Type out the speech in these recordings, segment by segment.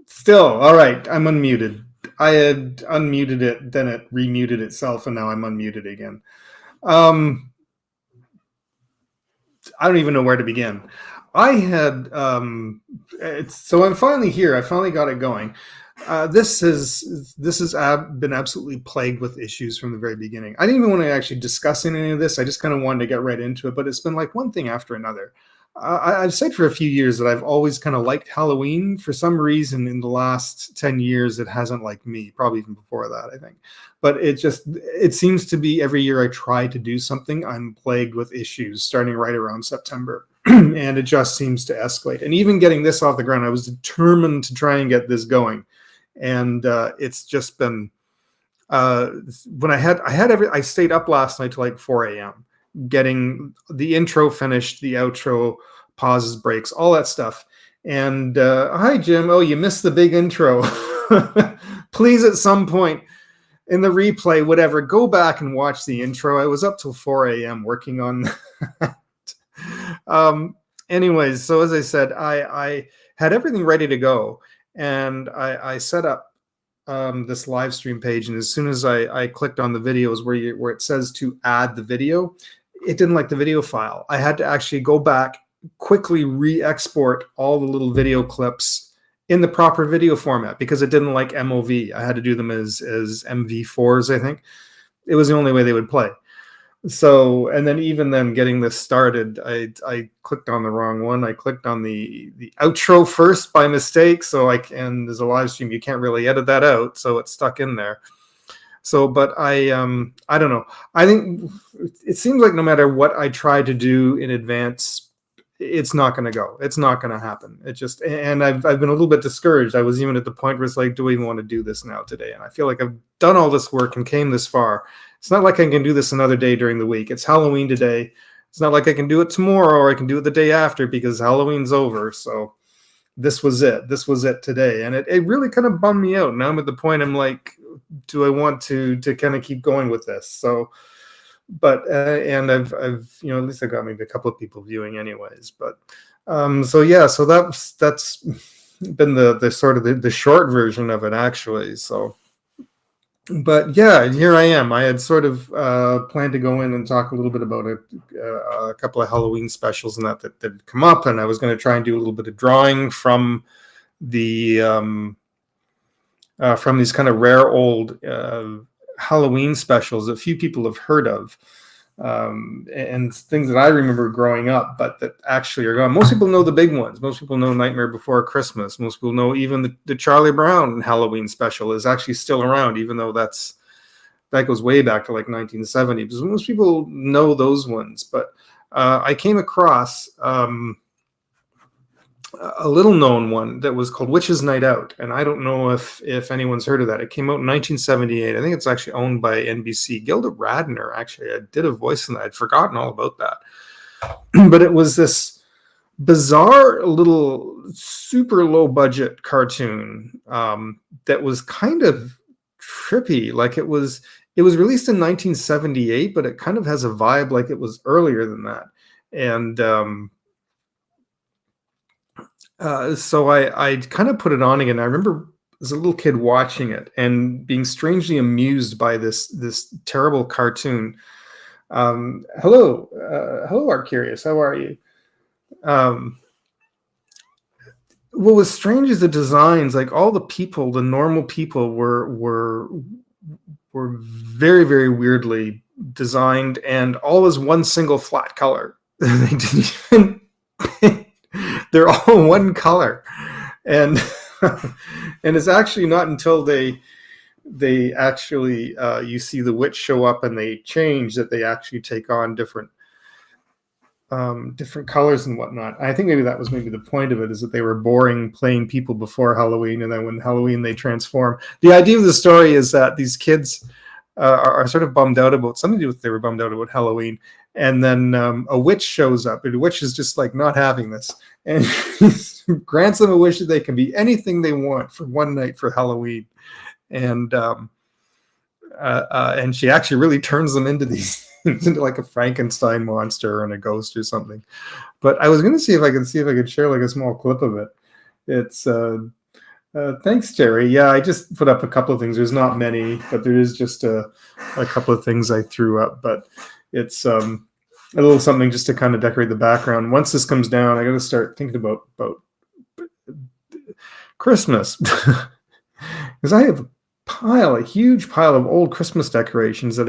Still, all right. I'm unmuted. I had unmuted it, then it remuted itself, and now I'm unmuted again. I don't even know where to begin. I had so I'm finally here. I finally got it going. This has been absolutely plagued with issues from the very beginning. I didn't even want to actually discuss any of this. I just kind of wanted to get right into it, but it's been like one thing after another. I've said for a few years that I've always kind of liked Halloween. For some reason, in the last 10 years, it hasn't liked me, probably even before that, I think. But it seems to be every year I try to do something, I'm plagued with issues starting right around September. And it just seems to escalate. And even getting this off the ground, I was determined to try and get this going. And it's just been, when I stayed up last night till like 4 a.m. getting the intro finished, the outro, pauses, breaks, all that stuff. And hi, Jim. Oh, you missed the big intro. Please, at some point in the replay, whatever, go back and watch the intro. I was up till 4 a.m. working on that. Anyways, so as I said, I had everything ready to go. And I set up this live stream page. And as soon as I clicked on the videos where it says to add the video, it didn't like the video file. I had to actually go back, quickly re-export all the little video clips in the proper video format because it didn't like MOV. I had to do them as MV4s, I think. It was the only way they would play. So, and then even then getting this started, I clicked on the wrong one. I clicked on the outro first by mistake. So and there's a live stream, you can't really edit that out. So it's stuck in there. So, but I don't know. I think it seems like no matter what I try to do in advance, it's not going to go. It's not going to happen. It just, and I've been a little bit discouraged. I was even at the point where it's like, do we even want to do this now today? And I feel like I've done all this work and came this far. It's not like I can do this another day during the week. It's Halloween today. It's not like I can do it tomorrow or I can do it the day after because Halloween's over. So this was it. This was it today. And it really kind of bummed me out. Now I'm at the point I'm like, do I want to kind of keep going with this? So, but and I've at least I got maybe a couple of people viewing anyways. But so yeah, so that's been the sort of the short version of it actually. So, but yeah, here I am. I had sort of planned to go in and talk a little bit about a couple of Halloween specials and that had come up, and I was going to try and do a little bit of drawing from the from these kind of rare old Halloween specials that few people have heard of, and things that I remember growing up, but that actually are gone. Most people know the big ones. Most people know Nightmare Before Christmas. Most people know even the Charlie Brown Halloween special is actually still around, even though that goes way back to like 1970. Because most people know those ones. But I came across a little known one that was called Witch's Night Out, and I don't know if anyone's heard of that. It came out in 1978. I think it's actually owned by NBC. Gilda Radner actually did a voice in that. I'd forgotten all about that. But it was this bizarre little super low budget cartoon that was kind of trippy. Like it was released in 1978, but it kind of has a vibe like it was earlier than that. And so I kind of put it on again. I remember as a little kid watching it and being strangely amused by this terrible cartoon. Hello, Art Curious. How are you? What was strange is the designs. Like all the people, the normal people, were very, very weirdly designed, and all was one single flat color. They didn't even they're all one color, and and it's actually not until they actually you see the witch show up and they change that they actually take on different colors and whatnot. I think maybe that was maybe the point of it, is that they were boring plain people before Halloween, and then when Halloween they transform. The idea of the story is that these kids are sort of bummed out about something to do with, they were bummed out about Halloween, and then a witch shows up, and the witch is just like not having this, and grants them a wish that they can be anything they want for one night for Halloween, and she actually really turns them into these into like a Frankenstein monster and a ghost or something. But I was going to see if I could share like a small clip of it. It's thanks, Terry. Yeah, I just put up a couple of things. There's not many, but there is just a couple of things I threw up. But it's a little something just to kind of decorate the background. Once this comes down, I got to start thinking about Christmas, because I have a huge pile of old Christmas decorations that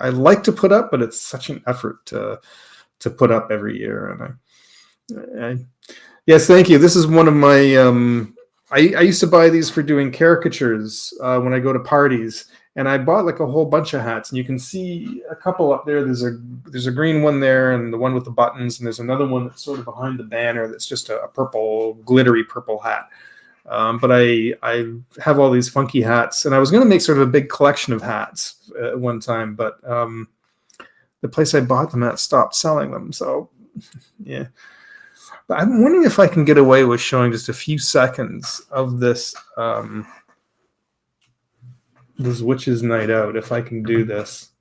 I like to put up, but it's such an effort to put up every year. And yes, thank you. This is one of my I used to buy these for doing caricatures when I go to parties, and I bought like a whole bunch of hats, and you can see a couple up there. There's a green one there, and the one with the buttons, and there's another one that's sort of behind the banner that's just a purple, glittery purple hat. But I have all these funky hats, and I was going to make sort of a big collection of hats at one time, but the place I bought them at stopped selling them. So, yeah. But I'm wondering if I can get away with showing just a few seconds of this Witch's Night Out, if I can do this.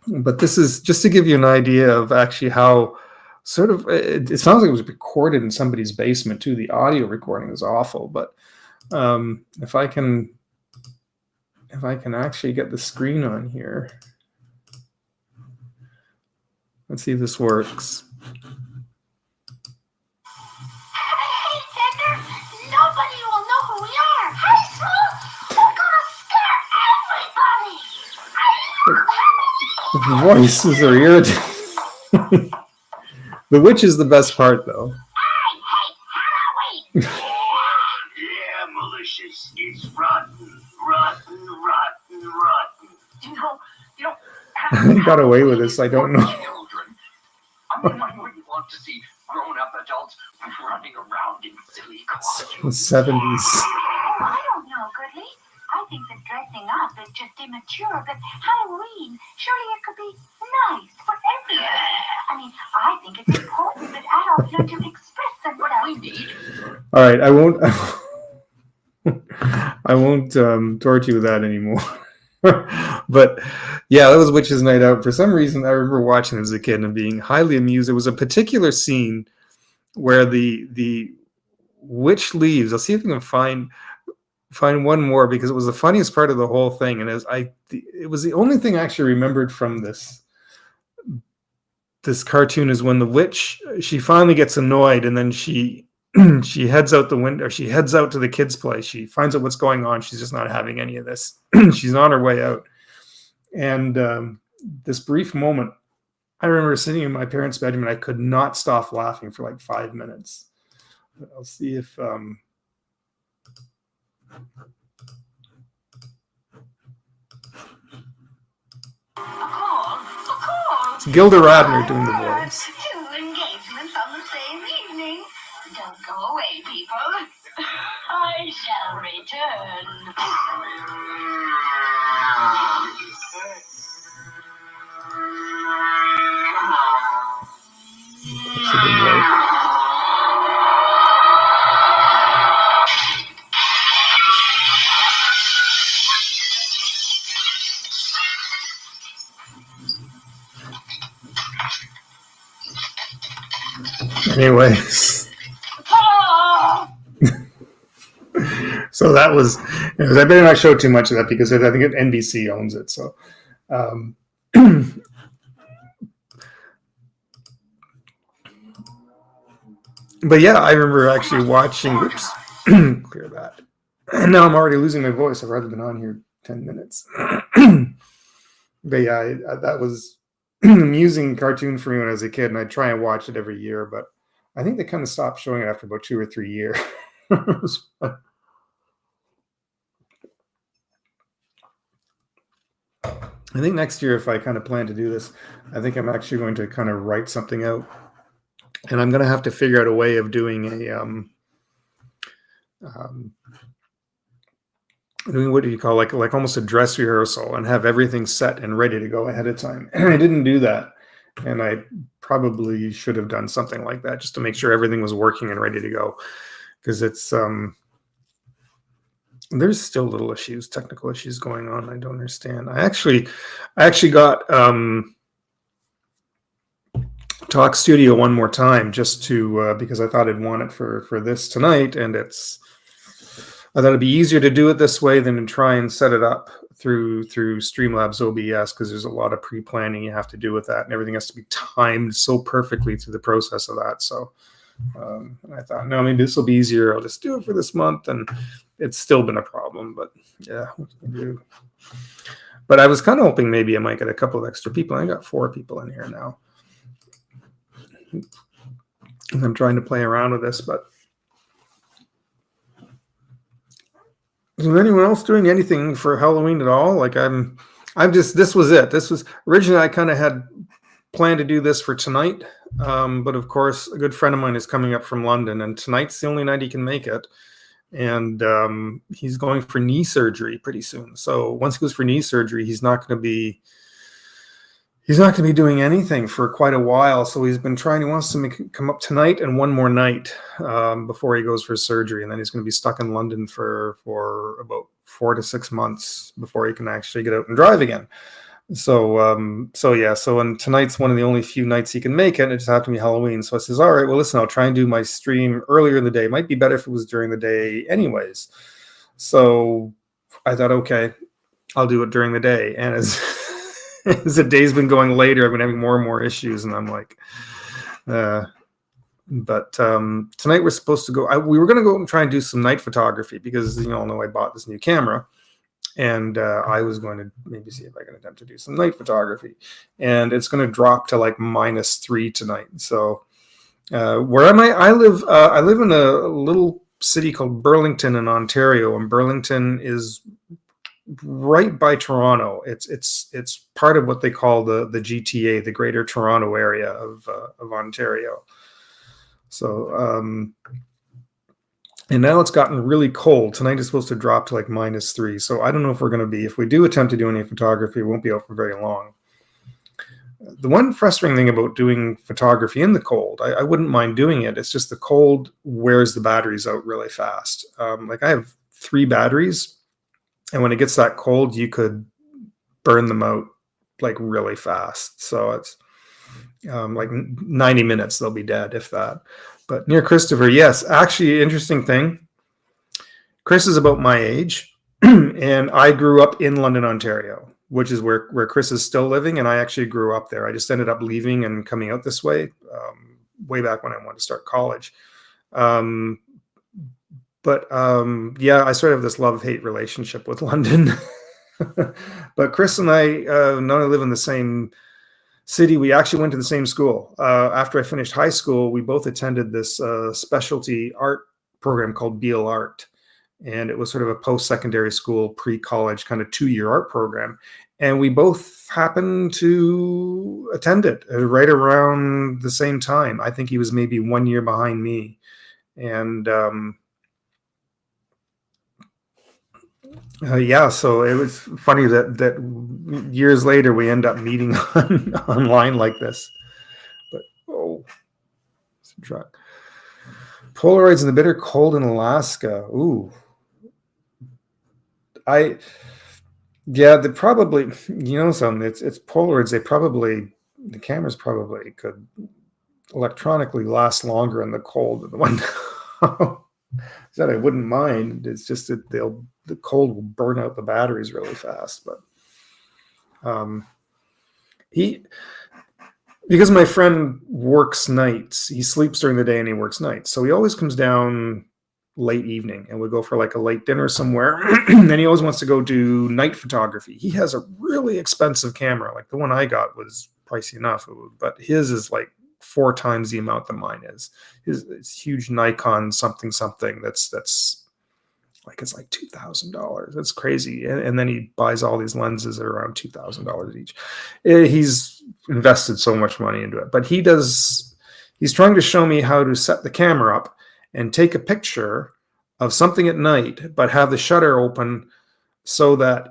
But this is just to give you an idea of actually how sort of, it sounds like it was recorded in somebody's basement too. The audio recording is awful, but if I can actually get the screen on here, let's see if this works. Hey, Tigger, nobody will know who we are. Hey, Smooth, we're gonna scare everybody. The voices are irritating. The witch is the best part, though. Hey, yeah, malicious. It's rotten. You know, I got away with this. I don't know. I'm gonna find what you love to see grown-up adults running around in silly The costumes. 70s. Oh, I don't know, Goodly. I think that dressing up is just immature, but Halloween, surely it could be nice for everyone. I mean, I think it's important that adults learn to express What themselves. we need All right, I won't torture you with that anymore. But yeah, that was Witches Night Out. For some reason, I remember watching it as a kid and being highly amused. There was a particular scene where the witch leaves. I'll see if I can find one more, because it was the funniest part of the whole thing, and it was the only thing I actually remembered from this cartoon, is when the witch, she finally gets annoyed, and then she heads out the window. She heads out to the kids' place. She finds out what's going on. She's just not having any of this. She's on her way out, and this brief moment, I remember sitting in my parents' bedroom and I could not stop laughing for like 5 minutes. I'll see if it's Gilda Radner doing the voice. 2 engagements on the same evening. Don't go away, people. I shall return. She didn't work. Anyways, so that was. I better not show too much of that, because I think NBC owns it. So, but yeah, I remember actually watching. Oops, clear that. And now I'm already losing my voice. I've already been on here 10 minutes. But yeah, that was an amusing cartoon for me when I was a kid, and I'd try and watch it every year, but I think they kind of stopped showing it after about 2 or 3 years. I think next year, if I kind of plan to do this, I think I'm actually going to kind of write something out, and I'm going to have to figure out a way of doing doing what do you call like almost a dress rehearsal, and have everything set and ready to go ahead of time. And I didn't do that, and I probably should have done something like that just to make sure everything was working and ready to go, because it's there's still little technical issues going on. I don't understand. I actually got Talk Studio one more time, just to because I thought I'd want it for this tonight, and I thought it'd be easier to do it this way than to try and set it up through Streamlabs OBS, because there's a lot of pre-planning you have to do with that, and everything has to be timed so perfectly through the process of that. So I thought, no, maybe this will be easier. I'll just do it for this month, and it's still been a problem. But yeah, what can I do? But I was kind of hoping maybe I might get a couple of extra people. I got 4 people in here now, and I'm trying to play around with this, but. Is anyone else doing anything for Halloween at all? Like this was it. This was originally, I kind of had planned to do this for tonight. But of course, a good friend of mine is coming up from London, and tonight's the only night he can make it. And he's going for knee surgery pretty soon. So once he goes for knee surgery, he's not going to be doing anything for quite a while. So he wants to come up tonight and one more night before he goes for surgery. And then he's going to be stuck in London for about 4 to 6 months before he can actually get out and drive again. So and tonight's one of the only few nights he can make it. And it just happened to be Halloween. So I says, all right, well, listen, I'll try and do my stream earlier in the day. It might be better if it was during the day anyways. So I thought, okay, I'll do it during the day. And as the day's been going later, I've been having more and more issues, and I'm like, but tonight we're supposed to go. We were going to go and try and do some night photography, because you all know I bought this new camera, and I was going to maybe see if I can attempt to do some night photography, and it's going to drop to like -3 tonight. So where am I? I live in a little city called Burlington in Ontario, and Burlington is right by Toronto. It's part of what they call the GTA, the Greater Toronto Area of Ontario. So and now it's gotten really cold. Tonight is supposed to drop to like -3. So I don't know if we're going to be, if we do attempt to do any photography, it won't be out for very long. The one frustrating thing about doing photography in the cold, I wouldn't mind doing it. It's just the cold wears the batteries out really fast. Like I have 3 batteries, and when it gets that cold, you could burn them out like really fast. So it's like 90 minutes, they'll be dead, if that. But near Christopher, yes, actually, interesting thing. Chris is about my age, and I grew up in London, Ontario, which is where Chris is still living, and I actually grew up there. I just ended up leaving and coming out this way way back when I wanted to start college. Yeah, I sort of have this love-hate relationship with London. But Chris and I not only live in the same city, we actually went to the same school. After I finished high school, we both attended this specialty art program called Beal Art. And it was sort of a post-secondary school, pre-college kind of 2-year art program. And we both happened to attend it right around the same time. I think he was maybe 1 year behind me. And yeah, so it was funny that years later we end up meeting online like this. But it's a truck. Polaroids in the bitter cold in Alaska. Ooh. They probably, something. It's Polaroids. The cameras probably could electronically last longer in the cold than the one that I wouldn't mind. It's just that the cold will burn out the batteries really fast. But because my friend works nights, he sleeps during the day and he works nights, so he always comes down late evening, and we go for like a late dinner somewhere. And he always wants to go do night photography. He has a really expensive camera. Like the one I got was pricey enough, but his is like 4 times the amount that mine is. His huge Nikon something that's like, it's like $2,000. That's crazy. And then he buys all these lenses at around $2,000 each. He's invested so much money into it. But he's trying to show me how to set the camera up and take a picture of something at night, but have the shutter open so that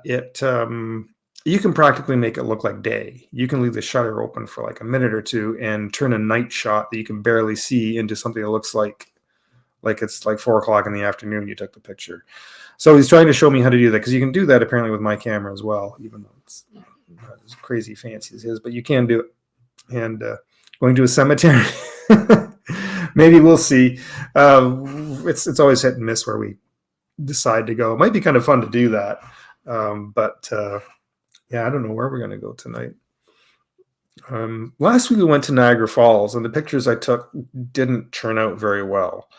you can practically make it look like day. You can leave the shutter open for like a minute or two and turn a night shot that you can barely see into something that looks like it's like 4 o'clock in the afternoon you took the picture. So he's trying to show me how to do that, because you can do that apparently with my camera as well, even though it's not as crazy fancy as his, but you can do it. And going to a cemetery, maybe we'll see. It's always hit and miss where we decide to go. It might be kind of fun to do that. But yeah, I don't know where we're going to go tonight. Last week we went to Niagara Falls, and the pictures I took didn't turn out very well.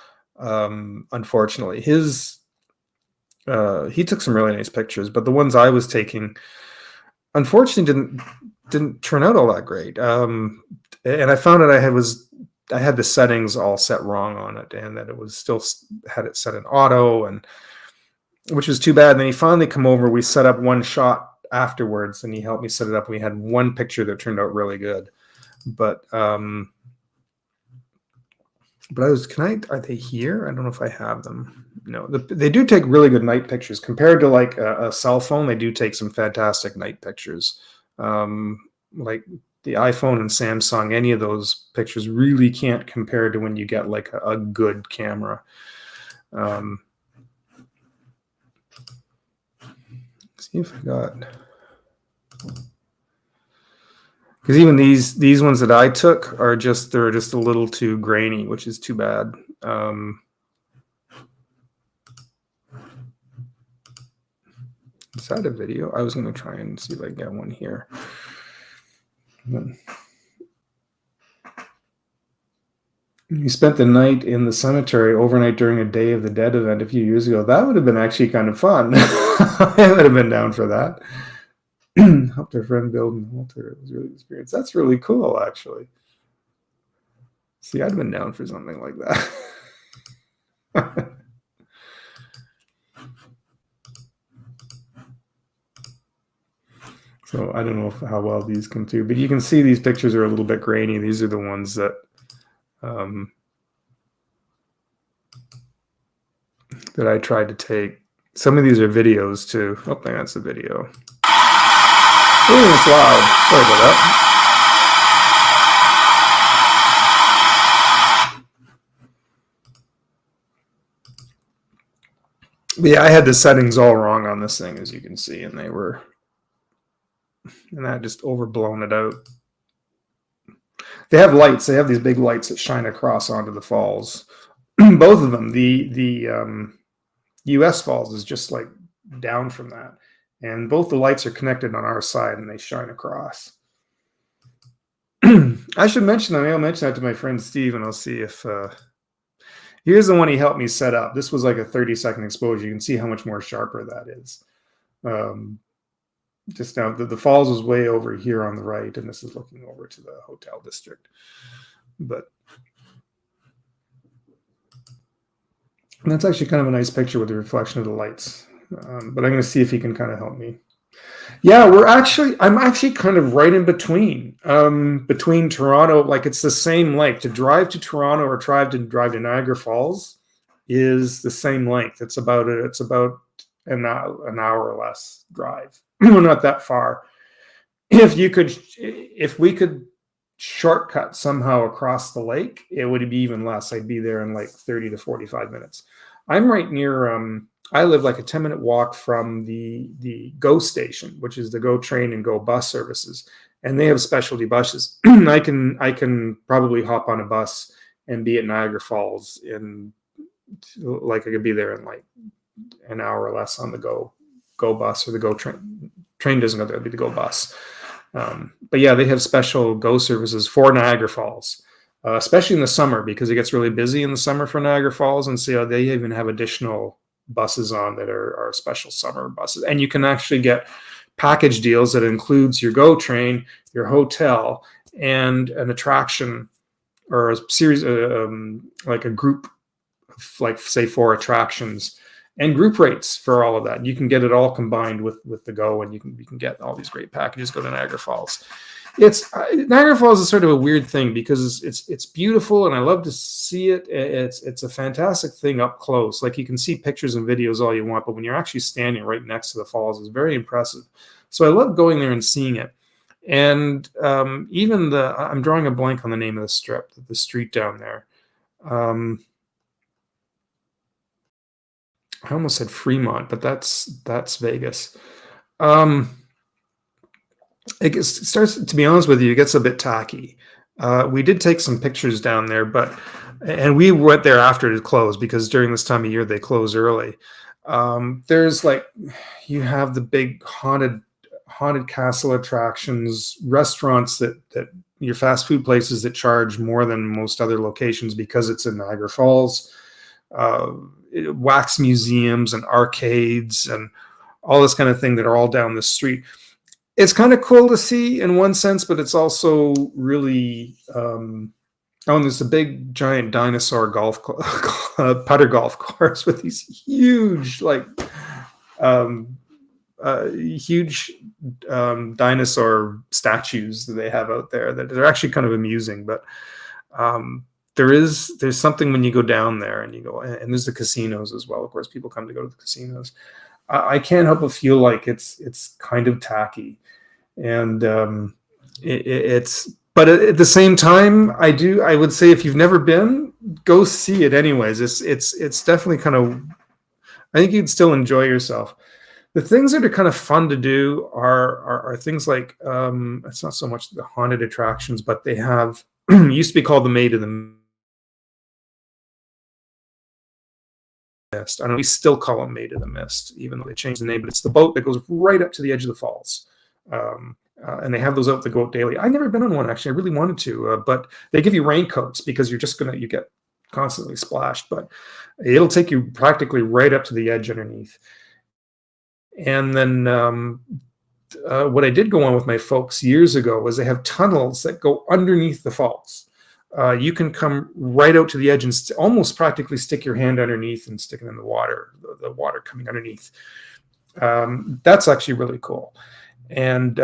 Unfortunately, he took some really nice pictures, but the ones I was taking, unfortunately, didn't turn out all that great. And I found that I had the settings all set wrong on it, and that it was still had it set in auto, and which was too bad. And then he finally come over. We set up one shot afterwards, and he helped me set it up. We had one picture that turned out really good, but are they here? I don't know if I have them. No, they do take really good night pictures compared to like a cell phone. They do take some fantastic night pictures. Like the iPhone and Samsung, any of those pictures really can't compare to when you get like a good camera. See if I got, because even these ones that I took they're just a little too grainy, which is too bad. Is that a video? I was going to try and see if I can get one here. You spent the night in the cemetery overnight during a Day of the Dead event a few years ago. That would have been actually kind of fun. I would have been down for that. Helped our friend build an altar. It was really experience. That's really cool, actually. See, I'd have been down for something like that. So I don't know how well these come through, but you can see these pictures are a little bit grainy. These are the ones that that I tried to take. Some of these are videos too. Oh, that's a video. Oh, it's loud. Sorry about that. But yeah, I had the settings all wrong on this thing, as you can see, and that just overblown it out. They have lights. They have these big lights that shine across onto the falls. Both of them. The U.S. falls is just like down from that, and both the lights are connected on our side, and they shine across. I should mention that. I'll mention that to my friend Steve, and I'll see if. Here's the one he helped me set up. This was like a 30-second exposure. You can see how much more sharper that is. Just now, the falls is way over here on the right, and this is looking over to the hotel district. But that's actually kind of a nice picture with the reflection of the lights. But I'm going to see if he can kind of help me. Yeah, I'm actually kind of right in between Toronto. Like, it's the same length. To drive to Toronto or drive to Niagara Falls is the same length. It's about an hour or less drive. Not that far. If we could shortcut somehow across the lake, it would be even less. I'd be there in like 30 to 45 minutes. I'm right near I live like a 10-minute walk from the GO station, which is the GO train and GO bus services, and they have specialty buses. I can probably hop on a bus and be at Niagara Falls in, like, I could be there in like an hour or less on the GO bus, or the GO train. Train doesn't go there; it'd be the GO bus. But yeah, they have special GO services for Niagara Falls, especially in the summer, because it gets really busy in the summer for Niagara Falls, and so they even have additional buses on that are special summer buses, and you can actually get package deals that includes your GO train, your hotel, and an attraction or a series, like a group of, like, say, 4 attractions, and group rates for all of that. You can get it all combined with the GO, and you can get all these great packages. Go to Niagara Falls. Niagara Falls is sort of a weird thing because it's beautiful, and I love to see it. It's a fantastic thing up close. Like, you can see pictures and videos all you want, but when you're actually standing right next to the falls, it's very impressive. So I love going there and seeing it. And even I'm drawing a blank on the name of the strip, the street down there. I almost said Fremont, but that's Vegas. It starts, to be honest with you, it gets a bit tacky. We did take some pictures down there, and we went there after it closed, because during this time of year they close early. There's you have the big haunted castle attractions, restaurants that your fast food places that charge more than most other locations because it's in Niagara Falls. Wax museums and arcades and all this kind of thing that are all down the street. It's kind of cool to see in one sense, but it's also really and there's a big giant dinosaur putter golf course with these huge dinosaur statues that they have out there that are actually kind of amusing. But there's something when you go down there and and there's the casinos as well. Of course, people come to go to the casinos. I can't help but feel like it's kind of tacky, and but at the same time, I would say if you've never been, go see it anyways. It's definitely kind of, I think you'd still enjoy yourself. The things that are kind of fun to do are things like it's not so much the haunted attractions, but they have used to be called the Maid of the Mist. I know we still call them Maid of the Mist, even though they changed the name, but it's the boat that goes right up to the edge of the falls. And they have those out that go out daily. I've never been on one, actually. I really wanted to, but they give you raincoats because you get constantly splashed, but it'll take you practically right up to the edge underneath. And then what I did go on with my folks years ago was they have tunnels that go underneath the falls. You can come right out to the edge and almost practically stick your hand underneath and stick it in the water coming underneath. That's actually really cool. And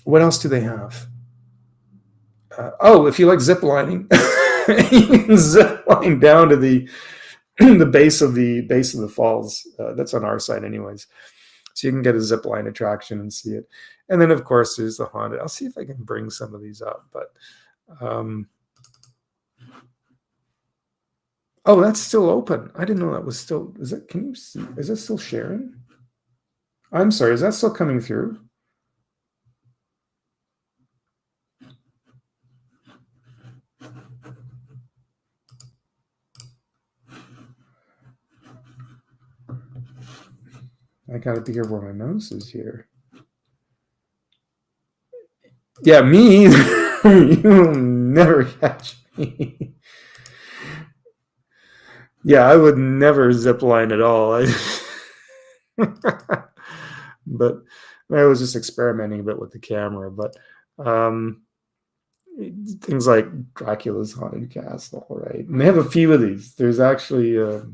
what else do they have? Oh, if you like zip lining, you can zip line down to the the base of the falls. That's on our side, anyways. So you can get a zip line attraction and see it. And then, of course, there's the haunted. I'll see if I can bring some of these up. But oh, that's still open. I didn't know that was still. Is it? Can you see? Is that still sharing? I'm sorry. Is that still coming through? I gotta be here where my mouse is here. Yeah, me either. You'll never catch me. Yeah, I would never zip line at all. But I was just experimenting a bit with the camera. But things like Dracula's Haunted Castle, right? And they have a few of these. There's actually a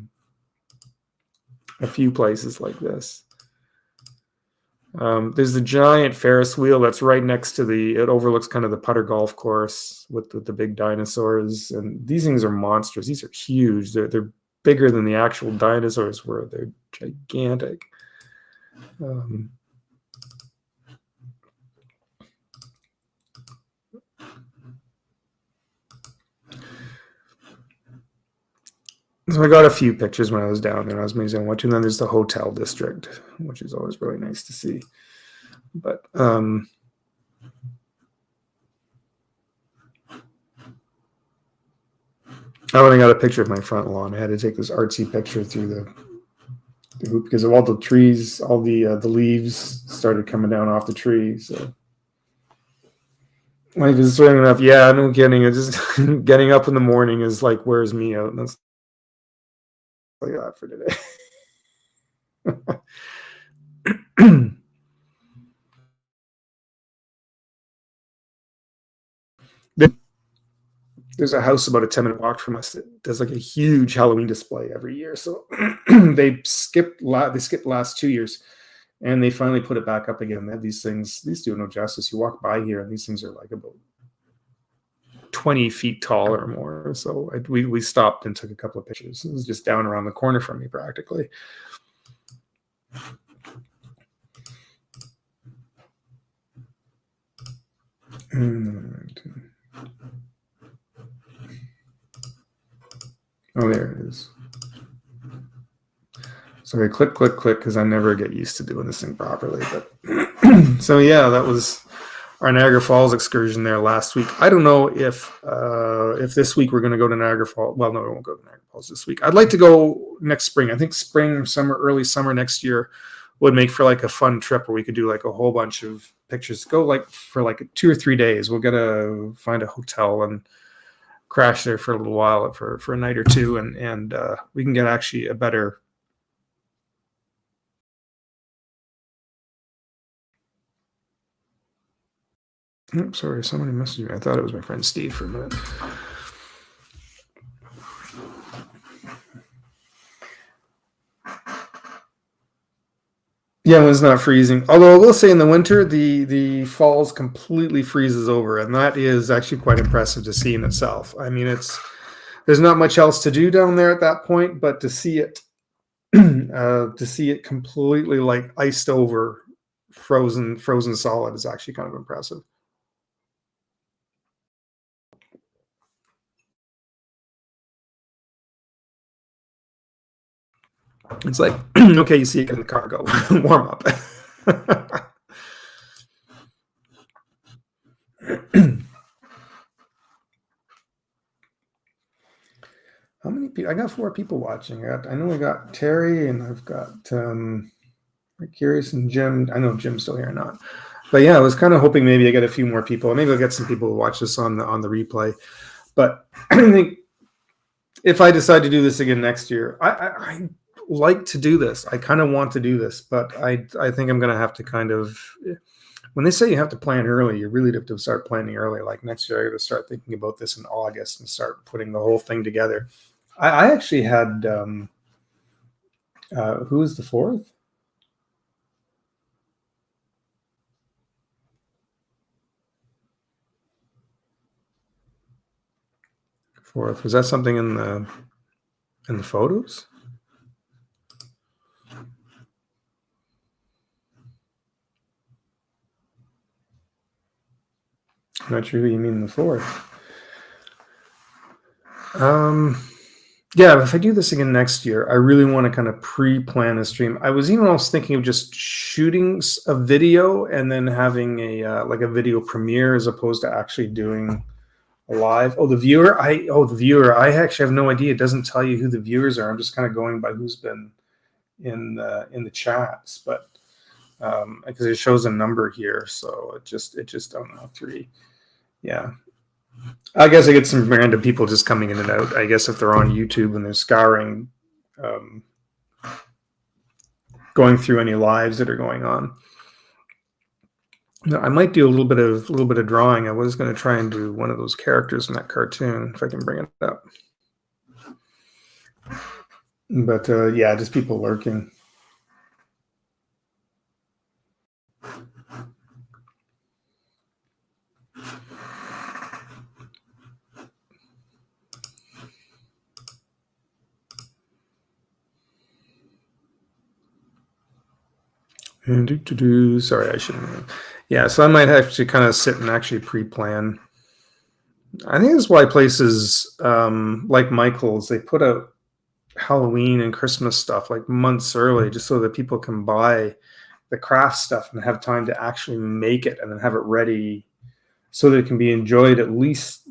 few places like this. There's the giant Ferris wheel that's right next to it overlooks kind of the putter golf course with the big dinosaurs. And these things are monsters. These are huge. They're bigger than the actual dinosaurs were. They're gigantic. So I got a few pictures when I was down there. I was amazing watching. Then there's the hotel district, which is always really nice to see. But I only got a picture of my front lawn. I had to take this artsy picture through the hoop because of all the trees, all the leaves started coming down off the tree. So life is swinging enough. Yeah, no kidding. It's just getting up in the morning is like wears me out. And that's all I got for today. There's a house about a 10-minute walk from us that does like a huge Halloween display every year. So they skipped last 2 years, and they finally put it back up again. They have these things. These do no justice. You walk by here, and these things are like about 20 feet tall or more. So we stopped and took a couple of pictures. It was just down around the corner from me, practically. Oh, there it is. Sorry, click, because I never get used to doing this thing properly. But so yeah, that was our Niagara Falls excursion there last week. I don't know if this week we're going to go to Niagara Falls. Well, no, we won't go to Niagara Falls this week. I'd like to go next spring. I think spring, summer, early summer next year would make for like a fun trip where we could do like a whole bunch of pictures. Go like for like 2 or 3 days. We'll find a hotel and crash there for a little while for a night or two, and we can get actually a better. Oh, sorry, somebody messaged me. I thought it was my friend Steve for a minute. Yeah, when it's not freezing. Although I will say in the winter, the falls completely freezes over, and that is actually quite impressive to see in itself. I mean, there's not much else to do down there at that point, but to see it completely like iced over, frozen solid is actually kind of impressive. It's like, okay, you see it in the car, go warm up. How many people? I got 4 people watching. I know I got Terry, and I've got Curious and Jim. I know Jim's still here or not. But yeah, I was kind of hoping maybe I get a few more people. Maybe I'll get some people who watch this on the replay. But I think if I decide to do this again next year, I like to do this. I kind of want to do this, but I think I'm going to have to kind of. When they say you have to plan early, you really have to start planning early. Like next year, I got to start thinking about this in August and start putting the whole thing together. I actually had who was the 4th? 4th. Was that something in the photos? I'm not sure who you mean the 4th. Yeah, if I do this again next year, I really want to kind of pre-plan a stream. I was even also thinking of just shooting a video and then having a like a video premiere as opposed to actually doing a live. Oh, the viewer. The viewer. I actually have no idea. It doesn't tell you who the viewers are. I'm just kind of going by who's been in the chats, but because it shows a number here, so it just I don't know, 3. Yeah. I guess I get some random people just coming in and out. I guess if they're on YouTube and they're scouring, going through any lives that are going on. I might do a little bit of drawing. I was going to try and do one of those characters in that cartoon if I can bring it up. But yeah, just people lurking. And sorry, I shouldn't. Yeah, so I might have to kind of sit and actually pre-plan. I think that's why places like Michael's, they put out Halloween and Christmas stuff like months early, just so that people can buy the craft stuff and have time to actually make it and then have it ready so that it can be enjoyed at least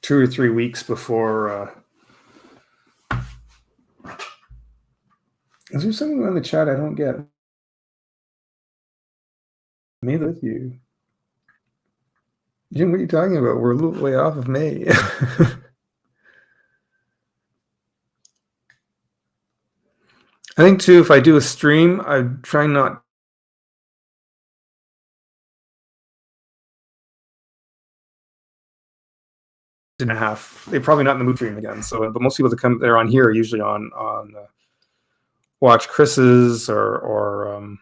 2 or 3 weeks before. Is there something on the chat I don't get? May with you. Jim, what are you talking about? We're a little way off of May. I think too, if I do a stream, I try not and a half. They're probably not in the mood stream again. So, but most people that come they're on here are usually on watch Chris's or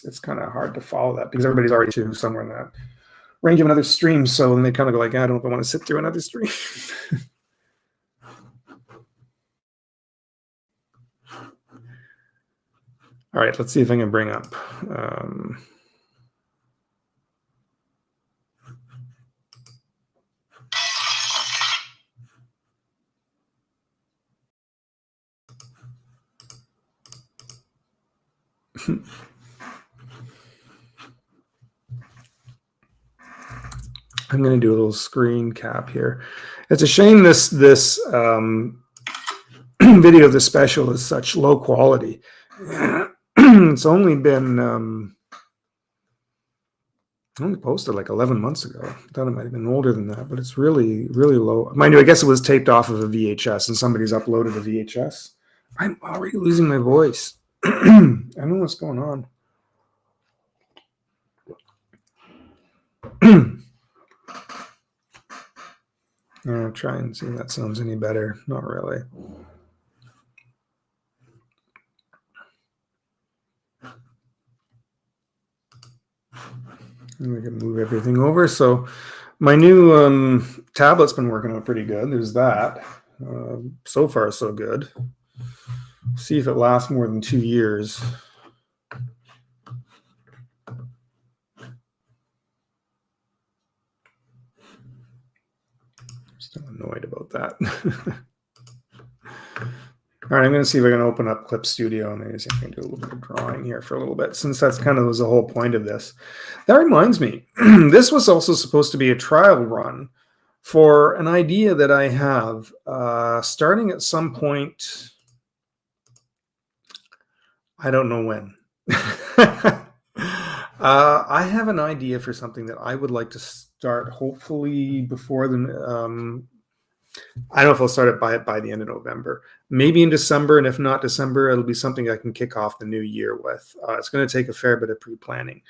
it's kind of hard to follow that because everybody's already to somewhere in that range of another stream. So then they kind of go like, I don't know if I want to sit through another stream. All right, let's see if I can bring up. I'm going to do a little screen cap here. It's a shame this video of the special is such low quality. It's only been only posted like 11 months ago. I thought it might have been older than that, but it's really, really low. Mind you, I guess it was taped off of a VHS and somebody's uploaded a VHS. I'm already losing my voice. I don't know what's going on. I'll try and see if that sounds any better. Not really. And we can move everything over. So my new tablet's been working out pretty good. There's that. So far, so good. See if it lasts more than 2 years. Still annoyed about that. All right, I'm going to see if I can open up Clip Studio and maybe see if I can do a little bit of drawing here for a little bit, since that's kind of was the whole point of this. That reminds me, this was also supposed to be a trial run for an idea that I have starting at some point. I don't know when. I have an idea for something that I would like to start hopefully before the I don't know if I'll start it by the end of November, maybe in December, and if not December, it'll be something I can kick off the new year with. It's going to take a fair bit of pre-planning.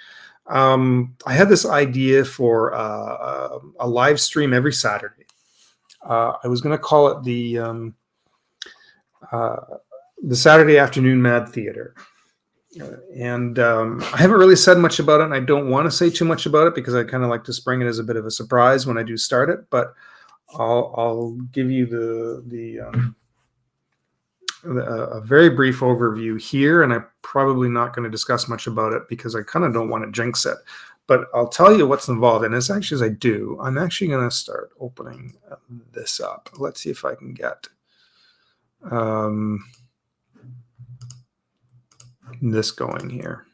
I had this idea for a live stream every Saturday, I was going to call it the Saturday Afternoon Mad Theater. And I haven't really said much about it, and I don't want to say too much about it because I kind of like to spring it as a bit of a surprise when I do start it. But I'll give you a very brief overview here, and I'm probably not going to discuss much about it because I kind of don't want to jinx it. But I'll tell you what's involved, and as actually as I do, I'm actually going to start opening this up. Let's see if I can get this going here.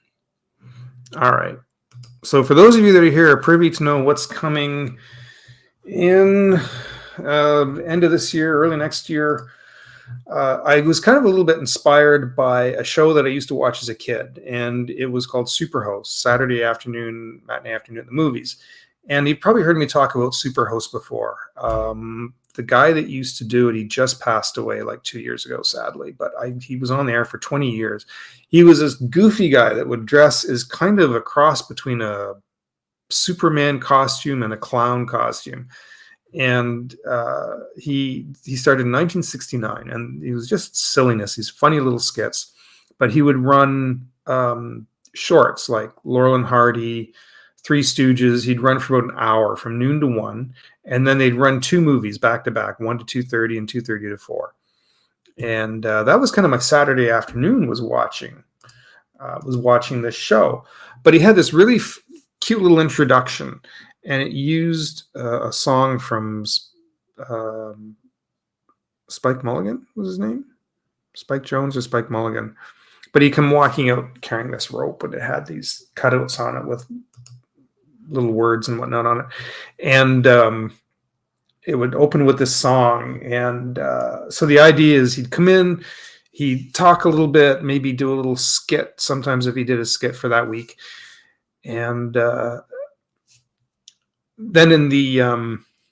All right. So for those of you that are here are privy to know what's coming in end of this year, early next year, I was kind of a little bit inspired by a show that I used to watch as a kid, and it was called Superhost, Saturday afternoon, matinee afternoon at the movies. And you've probably heard me talk about Superhost before. The guy that used to do it, he just passed away like 2 years ago, sadly, but he was on the air for 20 years. He was this goofy guy that would dress as kind of a cross between a Superman costume and a clown costume. And he started in 1969, and he was just silliness. These funny little skits, but he would run shorts like Laurel and Hardy, Three Stooges. He'd run for about an hour from noon to 1, and then they'd run 2 movies back to back, 1 to 2:30 and 2:30 to 4. And that was kind of my Saturday afternoon, was watching this show. But he had this really cute little introduction, and it used a song from Spike Mulligan, was his name? Spike Jones or Spike Mulligan. But he come walking out carrying this rope, and it had these cutouts on it with little words and whatnot on it. And it would open with this song. And so the idea is he'd come in, he'd talk a little bit, maybe do a little skit, sometimes if he did a skit for that week. And then in the,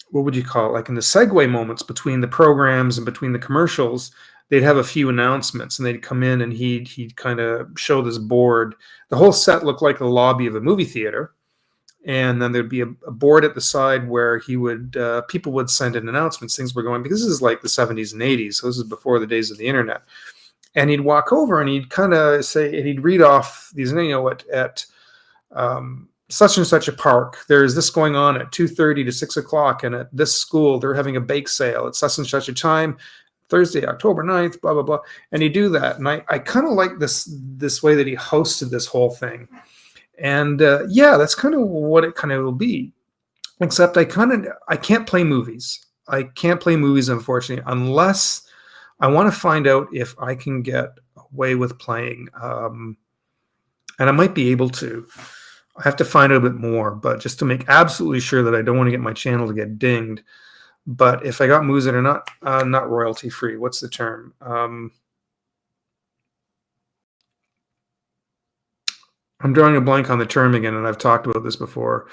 what would you call it? Like in the segue moments between the programs and between the commercials, they'd have a few announcements, and they'd come in and he'd kind of show this board. The whole set looked like the lobby of a movie theater. And then there'd be a board at the side where he would, people would send in announcements, things were going, because this is like the 70s and 80s. So this is before the days of the internet. And he'd walk over and he'd kind of say, and he'd read off these, at such and such a park, there's this going on at 2:30 to 6 o'clock. And at this school, they're having a bake sale at such and such a time, Thursday, October 9th, blah, blah, blah. And he'd do that. And I kind of like this way that he hosted this whole thing. And that's kind of what it kind of will be, except I can't play movies. I can't play movies, unfortunately, unless I want to find out if I can get away with playing. And I might be able to. I have to find out a bit more, but just to make absolutely sure that I don't want to get my channel to get dinged. But if I got movies that are not royalty free, what's the term? I'm drawing a blank on the term again, and I've talked about this before.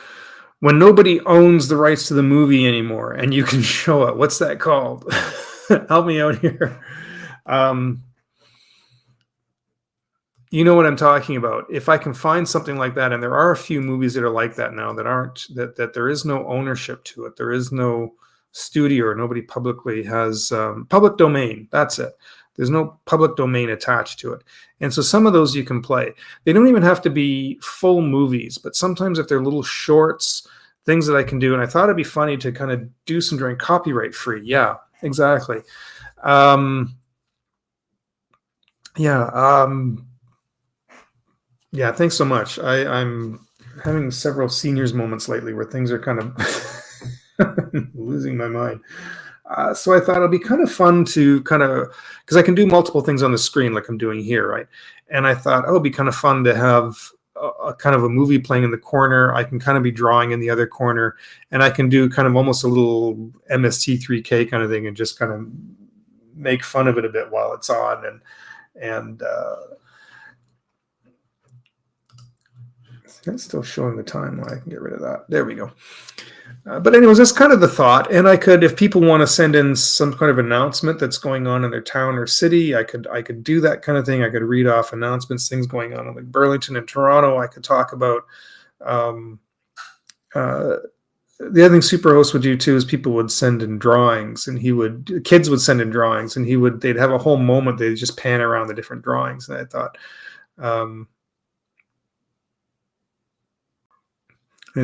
When nobody owns the rights to the movie anymore and you can show it, what's that called? Help me out here. You know what I'm talking about. If I can find something like that, and there are a few movies that are like that now that there is no ownership to it. There is no studio, or nobody publicly has public domain. That's it. There's no public domain attached to it. And so some of those you can play. They don't even have to be full movies, but sometimes if they're little shorts, things that I can do. And I thought it'd be funny to kind of do some during copyright free. Yeah, exactly. Thanks so much. I'm having several seniors moments lately where things are kind of losing my mind. So I thought it'd be kind of fun to because I can do multiple things on the screen like I'm doing here, right? And I thought, it'd be kind of fun to have a kind of a movie playing in the corner. I can kind of be drawing in the other corner, and I can do kind of almost a little MST3K kind of thing and just kind of make fun of it a bit while it's on. And it's still showing the timeline. I can get rid of that. There we go. But anyways, that's kind of the thought. And I could, if people want to send in some kind of announcement that's going on in their town or city, I could do that kind of thing. I could read off announcements, things going on in like Burlington and Toronto. I could talk about the other thing Superhost would do too is people would send in drawings, and kids would send in drawings, and they'd have a whole moment. They'd just pan around the different drawings, and I thought, and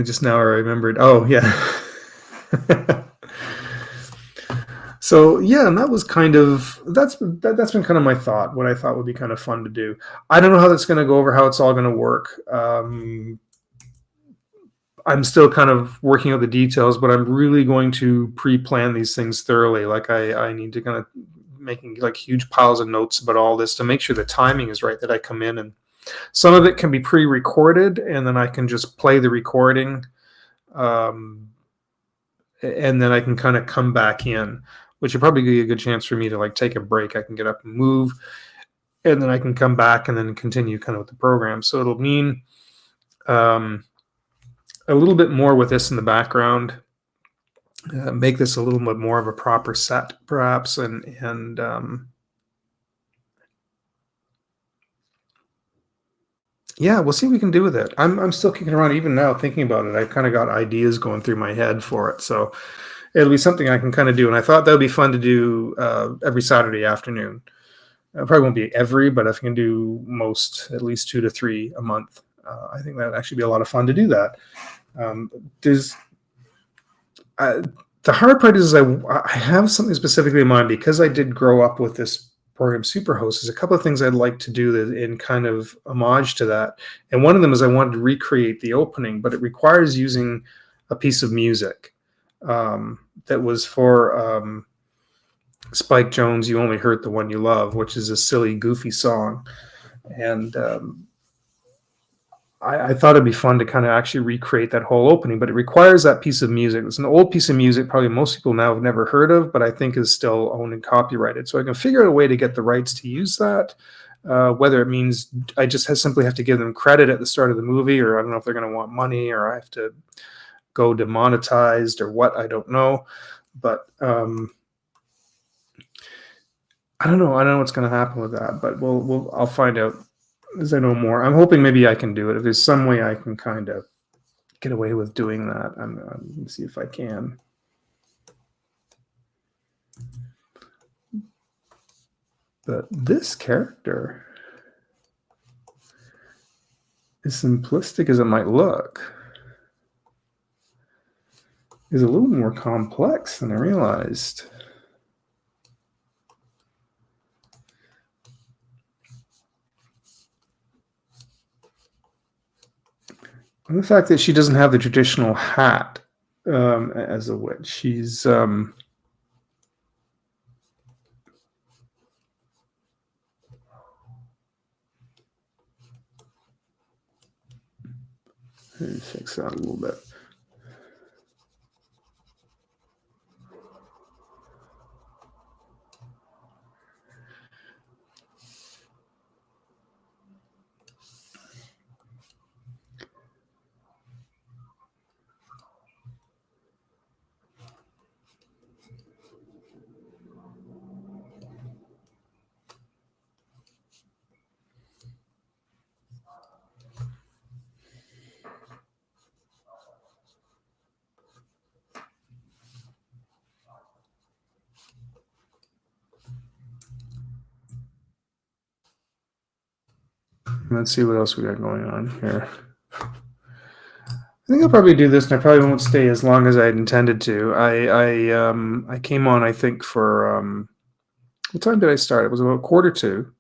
just now I remembered. Oh yeah. So yeah, and that's been kind of my thought. What I thought would be kind of fun to do. I don't know how that's going to go over, how it's all going to work. I'm still kind of working out the details, but I'm really going to pre-plan these things thoroughly. Like I need to kind of making like huge piles of notes about all this to make sure the timing is right, that I come in, and some of it can be pre-recorded, and then I can just play the recording, and then I can kind of come back in, which would probably be a good chance for me to like take a break. I can get up and move, and then I can come back and then continue kind of with the program. So it'll mean a little bit more with this in the background, make this a little bit more of a proper set, perhaps, and yeah, we'll see what we can do with it. I'm still kicking around even now thinking about it. I've kind of got ideas going through my head for it, so it'll be something I can kind of do. And I thought that would be fun to do every Saturday afternoon. It probably won't be every, but if I can do at least 2 to 3 a month, I think that'd actually be a lot of fun to do that. The hard part is I have something specifically in mind, because I did grow up with this program Superhost. There's a couple of things I'd like to do that in kind of homage to that, and one of them is I wanted to recreate the opening, but it requires using a piece of music that was for Spike Jonze' "You Only Hurt the One You Love," which is a silly, goofy song, and I thought it'd be fun to kind of actually recreate that whole opening, but it requires that piece of music. It's an old piece of music, probably most people now have never heard of, but I think is still owned and copyrighted. So I can figure out a way to get the rights to use that, whether it means I just simply have to give them credit at the start of the movie, or I don't know if they're going to want money, or I have to go demonetized, or what, I don't know. But I don't know. I don't know what's going to happen with that, but I'll find out as I know more. I'm hoping maybe I can do it. If there's some way I can kind of get away with doing that, I'm going to see if I can. But this character, as simplistic as it might look, is a little more complex than I realized. And the fact that she doesn't have the traditional hat as a witch. She's let me fix that a little bit. Let's see what else we got going on here. I think I'll probably do this, and I probably won't stay as long as I had intended to. I came on, I think, for what time did I start? It was about 1:45.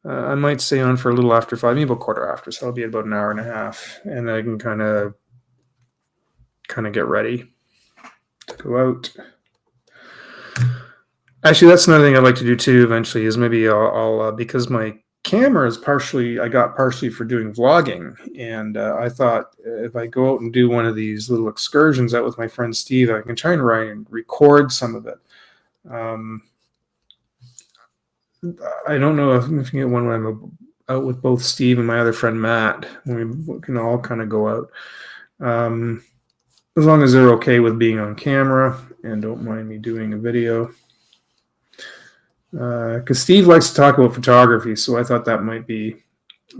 I might stay on for a little after 5, maybe about 1:15. So I'll be at about an hour and a half, and I can kind of get ready to go out. Actually, that's another thing I'd like to do too. Eventually, is maybe I'll because my camera is I got partially for doing vlogging, and I thought if I go out and do one of these little excursions out with my friend Steve, I can try and record some of it. I don't know if we can get one when I'm out with both Steve and my other friend Matt. We can all kind of go out, as long as they're okay with being on camera and don't mind me doing a video. Because Steve likes to talk about photography, so I thought that might be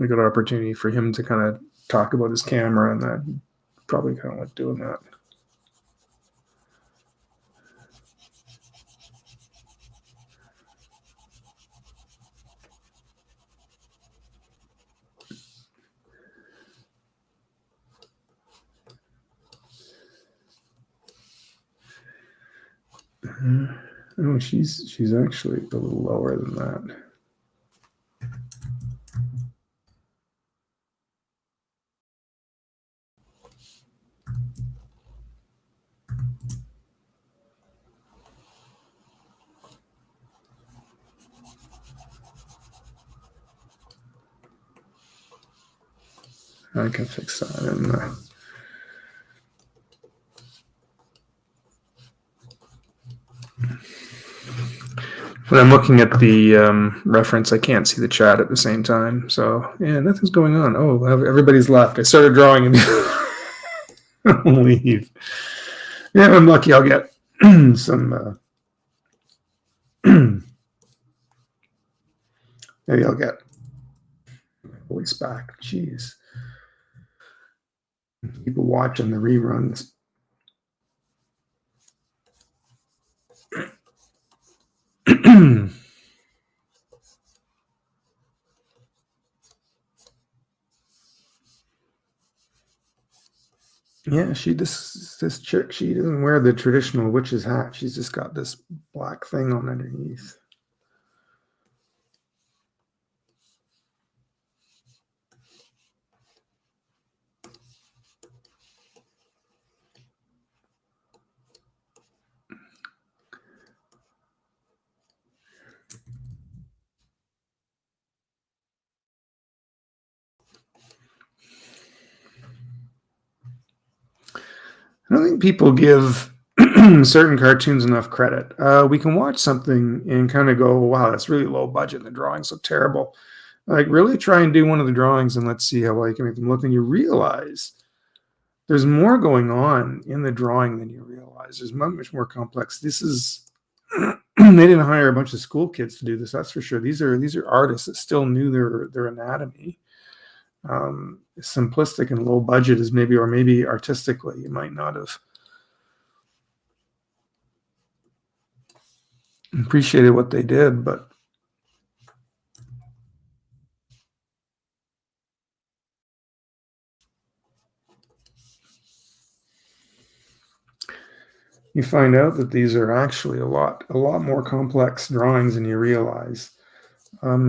a good opportunity for him to kind of talk about his camera, and I probably kind of like doing that. Oh, she's actually a little lower than that. I can fix that in there. When I'm looking at the reference, I can't see the chat at the same time. So, yeah, nothing's going on. Oh, everybody's left. I started drawing and leave. Yeah, I'm lucky I'll get some. Maybe I'll get my voice back. Jeez. People watching the reruns. Yeah, this chick, she doesn't wear the traditional witch's hat. She's just got this black thing on underneath. I don't think people give certain cartoons enough credit. We can watch something and kind of go, wow, that's really low budget. The drawings look terrible. Like, really try and do one of the drawings and let's see how well you can make them look. And you realize there's more going on in the drawing than you realize. There's much more complex. This is, they didn't hire a bunch of school kids to do this, that's for sure. These are artists that still knew their anatomy. Simplistic and low budget is maybe artistically, you might not have appreciated what they did, but you find out that these are actually a lot more complex drawings than you realize.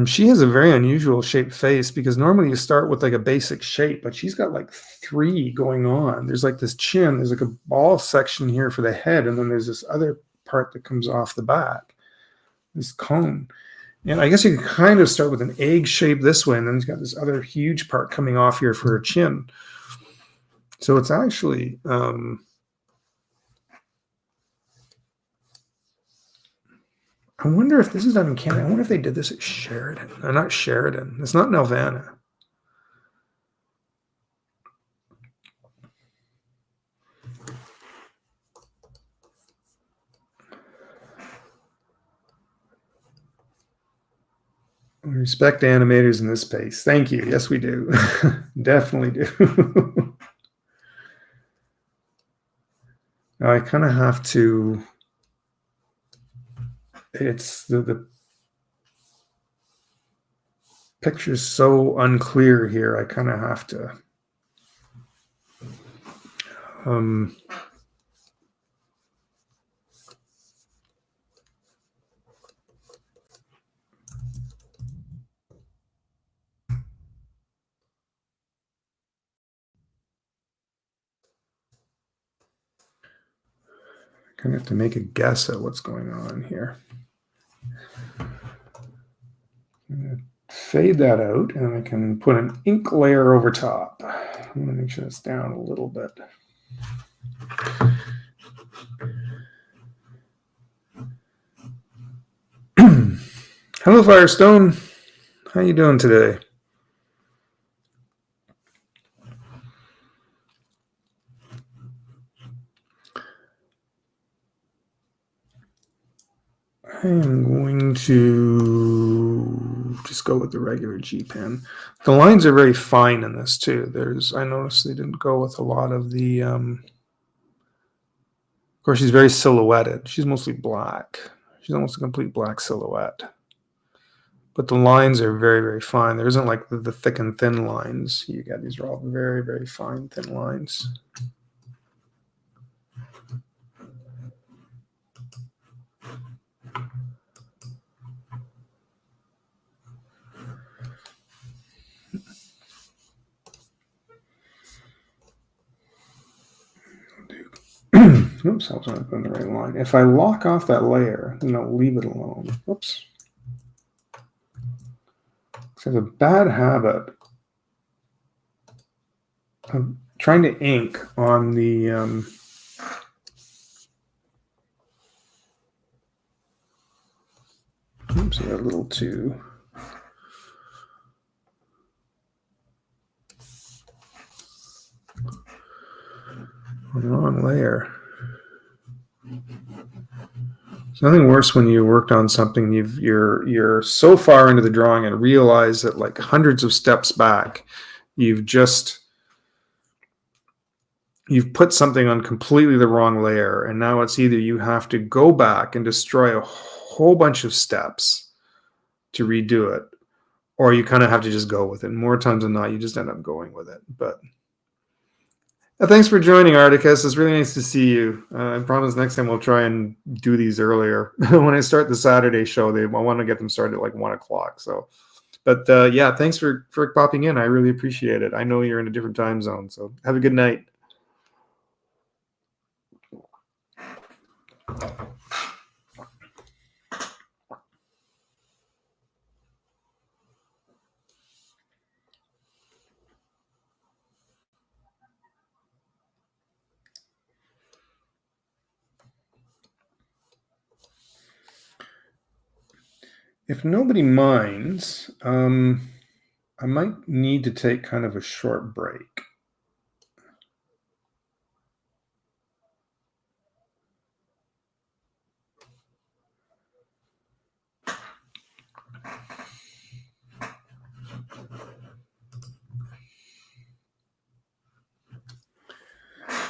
She has a very unusual shaped face because normally you start with like a basic shape, but she's got like 3 going on. There's like this chin, there's like a ball section here for the head, and then there's this other part that comes off the back, this cone. And I guess you can kind of start with an egg shape this way, and then it's got this other huge part coming off here for her chin. So it's actually I wonder if this is done in Canada. I wonder if they did this at Sheridan. No, not Sheridan. It's not Nelvana. We respect animators in this space. Thank you. Yes, we do. Definitely do. Now I kind of have to. It's the picture's so unclear here. I kind of have to. Kind of have to make a guess at what's going on here. I'm going to fade that out, and I can put an ink layer over top. I'm going to make sure it's down a little bit. Hello, Firestone. How you doing today? I am going to just go with the regular G pen. The lines are very fine in this too. I noticed they didn't go with a lot of the. Of course, she's very silhouetted. She's mostly black. She's almost a complete black silhouette. But the lines are very, very fine. There isn't like the thick and thin lines. You got these are all very, very fine, thin lines. Oops, I wasn't on the right line. If I lock off that layer, then I'll leave it alone. Oops. I have a bad habit of trying to ink on the oops, a little too. Wrong layer. There's nothing worse when you worked on something you're so far into the drawing and realize that like hundreds of steps back, you've put something on completely the wrong layer, and now it's either you have to go back and destroy a whole bunch of steps to redo it, or you kind of have to just go with it. And more times than not, you just end up going with it. But thanks for joining, Articus. It's really nice to see you. I promise next time we'll try and do these earlier. When I start the Saturday show, I want to get them started at like 1 o'clock. So, but yeah, thanks for popping in. I really appreciate it. I know you're in a different time zone, so have a good night. If nobody minds, I might need to take kind of a short break.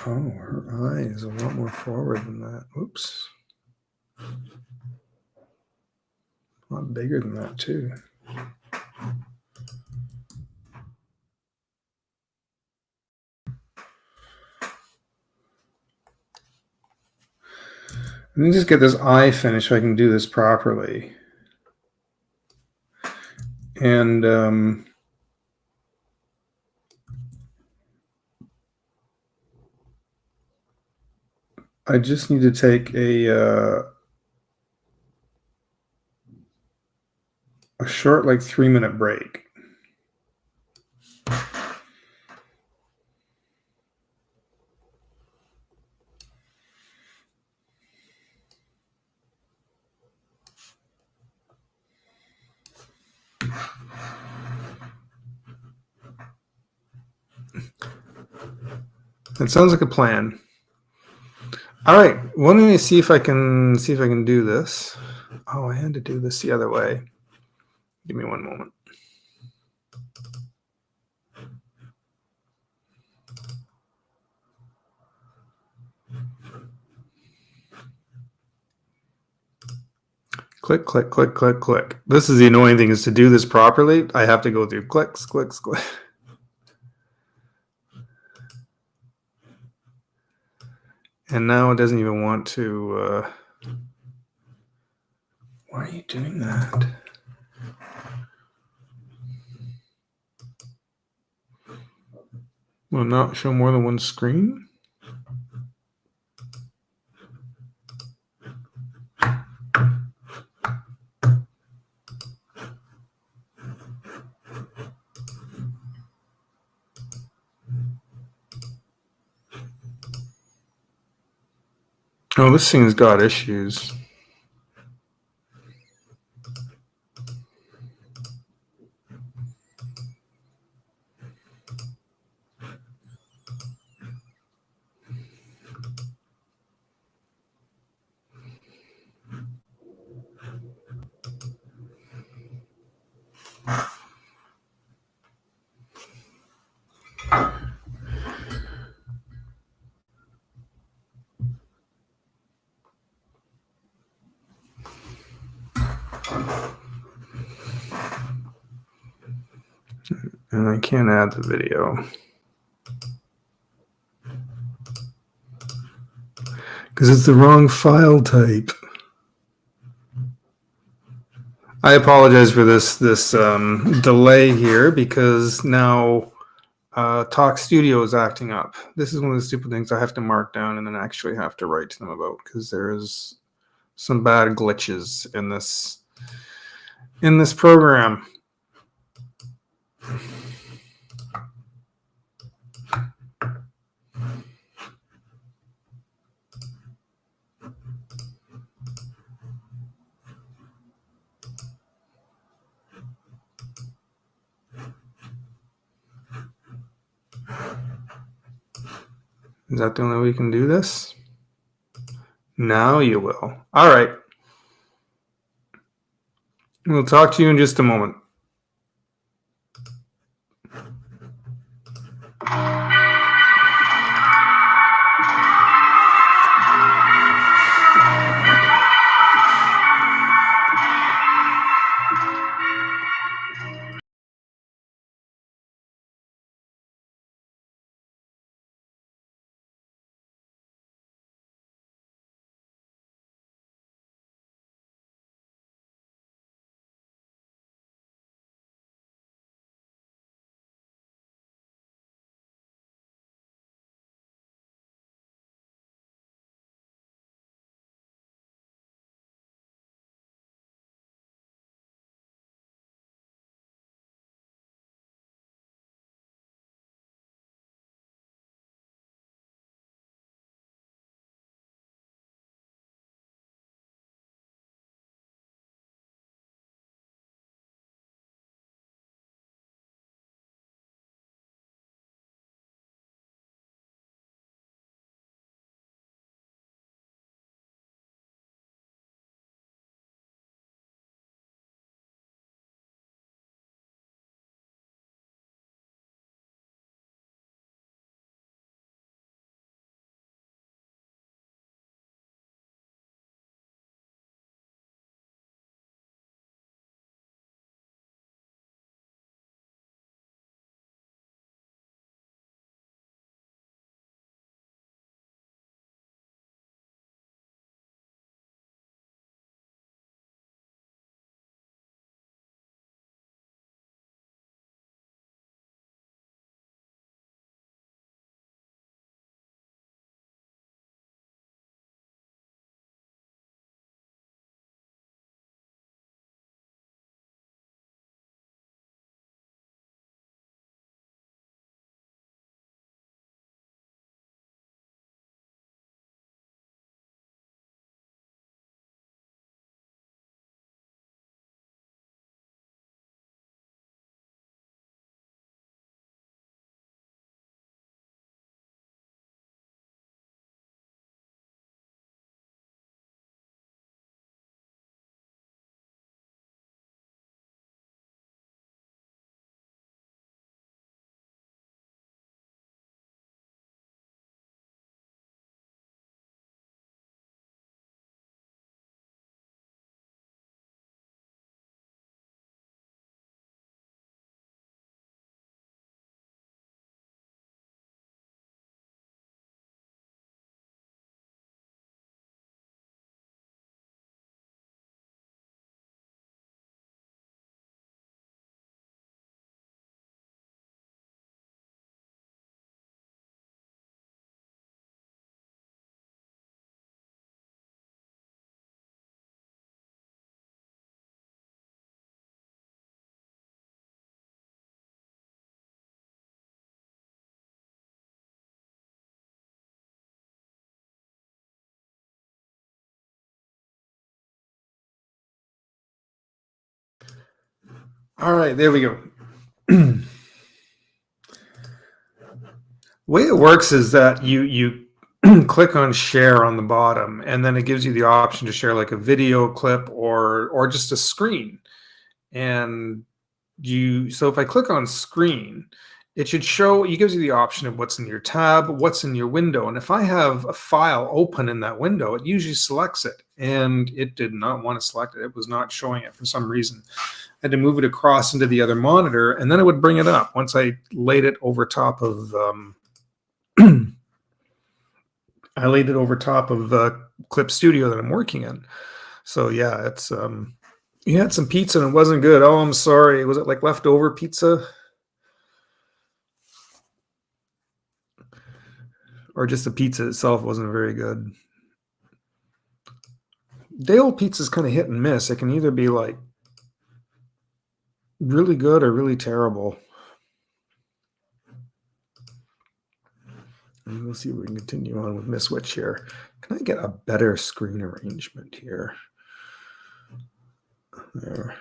Oh, her eye is a lot more forward than that. Oops. A lot bigger than that, too. Let me just get this eye finished so I can do this properly. And I just need to take a short, like 3-minute break. That sounds like a plan. All right, well, let me see if I can do this. Oh, I had to do this the other way. Give me one moment. Click, click, click, click, click. This is the annoying thing, is to do this properly, I have to go through clicks, clicks, clicks. And now it doesn't even want to. Why are you doing that? Will not show more than one screen? Oh, this thing's got issues. And I can't add the video because it's the wrong file type. I apologize for this delay here, because now Talk Studio is acting up. This is one of the stupid things I have to mark down and then actually have to write to them about, because there is some bad glitches in this program. Is that the only way we can do this? Now you will. All right. We'll talk to you in just a moment. All right, there we go. The way it works is that you click on share on the bottom, and then it gives you the option to share like a video clip or just a screen. And so if I click on screen, it should show, it gives you the option of what's in your tab, what's in your window. And if I have a file open in that window, it usually selects it. And it did not want to select it. It was not showing it for some reason. I had to move it across into the other monitor, and then it would bring it up once I laid it over top of Clip Studio that I'm working in. So yeah, it's you had some pizza and it wasn't good. Oh, I'm sorry. Was it like leftover pizza? or just the pizza itself wasn't very good. Day-old pizza's kind of hit and miss. It can either be like really good or really terrible. And we'll see if we can continue on with Miss Witch here. Can I get a better screen arrangement here? There.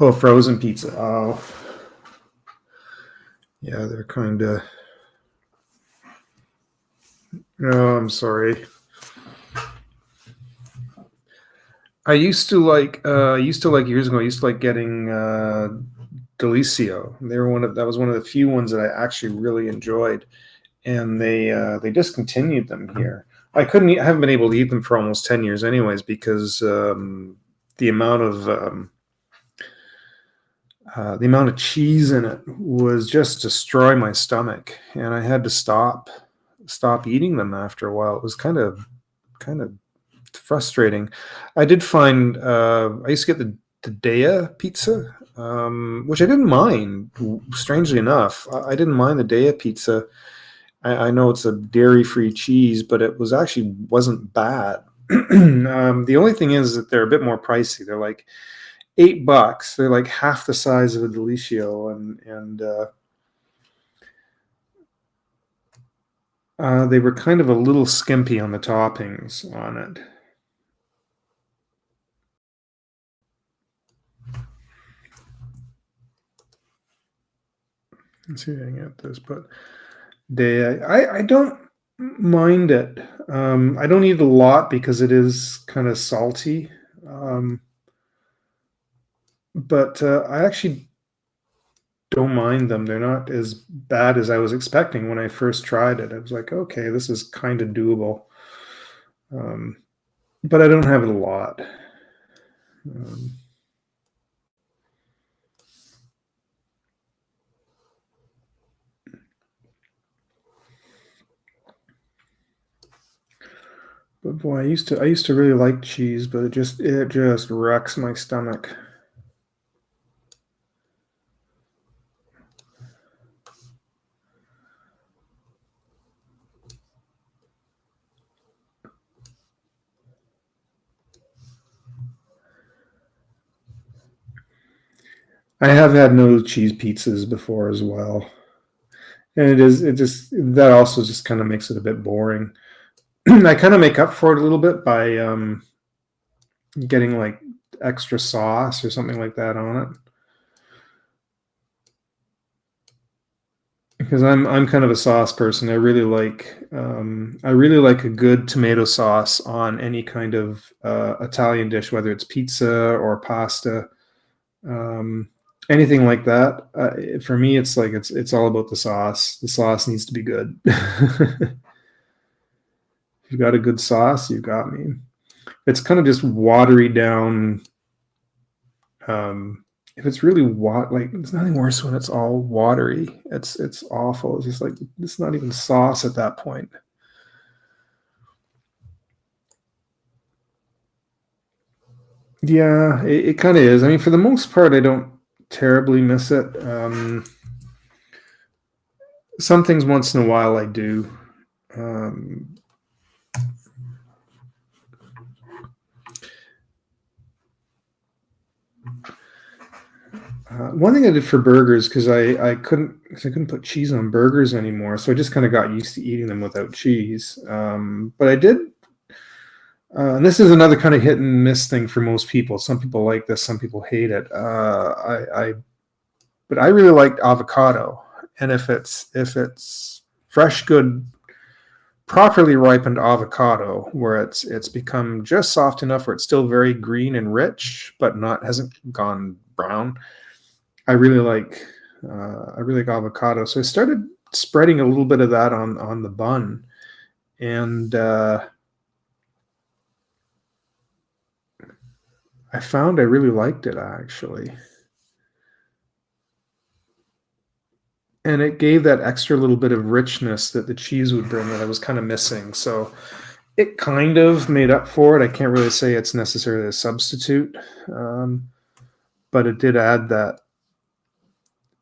Oh, frozen pizza. Oh. Yeah, they're kind of... Oh, I'm sorry. I used to like years ago. I used to like getting Delicio. That was one of the few ones that I actually really enjoyed, and they discontinued them here. I haven't been able to eat them for almost 10 years, anyways, because the amount of cheese in it was just destroy my stomach, and I had to stop eating them after a while. It was kind of frustrating. I did find I used to get the Dea pizza, which I didn't mind. Strangely enough, I didn't mind the Dea pizza. I know it's a dairy-free cheese, but it wasn't bad. The only thing is that they're a bit more pricey. They're like $8. They're like half the size of a Delicio, and they were kind of a little skimpy on the toppings on it. Let's see if I can get this, but I don't mind it. I don't eat a lot because it is kind of salty. But I actually don't mind them. They're not as bad as I was expecting when I first tried it. I was like, okay, this is kind of doable. But I don't have it a lot. But boy, I used to really like cheese, but it just wrecks my stomach. I have had no cheese pizzas before as well, and that also just kind of makes it a bit boring. I kind of make up for it a little bit by getting like extra sauce or something like that on it, because I'm kind of a sauce person. I really like a good tomato sauce on any kind of Italian dish, whether it's pizza or pasta. Anything like that. For me, it's like it's all about the sauce. The sauce needs to be good. If you've got a good sauce, you've got me. It's kind of just watery down. If it's really like, there's nothing worse when it's all watery. It's awful. It's just like, it's not even sauce at that point. Yeah, it kind of is. I mean, for the most part, I don't terribly miss it. Some things once in a while I do. One thing I did for burgers, because I couldn't put cheese on burgers anymore, so I just kind of got used to eating them without cheese. But I did, and this is another kind of hit and miss thing for most people. Some people like this, some people hate it. But I really liked avocado, and if it's fresh, good, properly ripened avocado, where it's become just soft enough where it's still very green and rich, but hasn't gone brown. I really like avocado, so I started spreading a little bit of that on the bun, and I found I really liked it, actually. And it gave that extra little bit of richness that the cheese would bring that I was kind of missing. So it kind of made up for it. I can't really say it's necessarily a substitute, but it did add that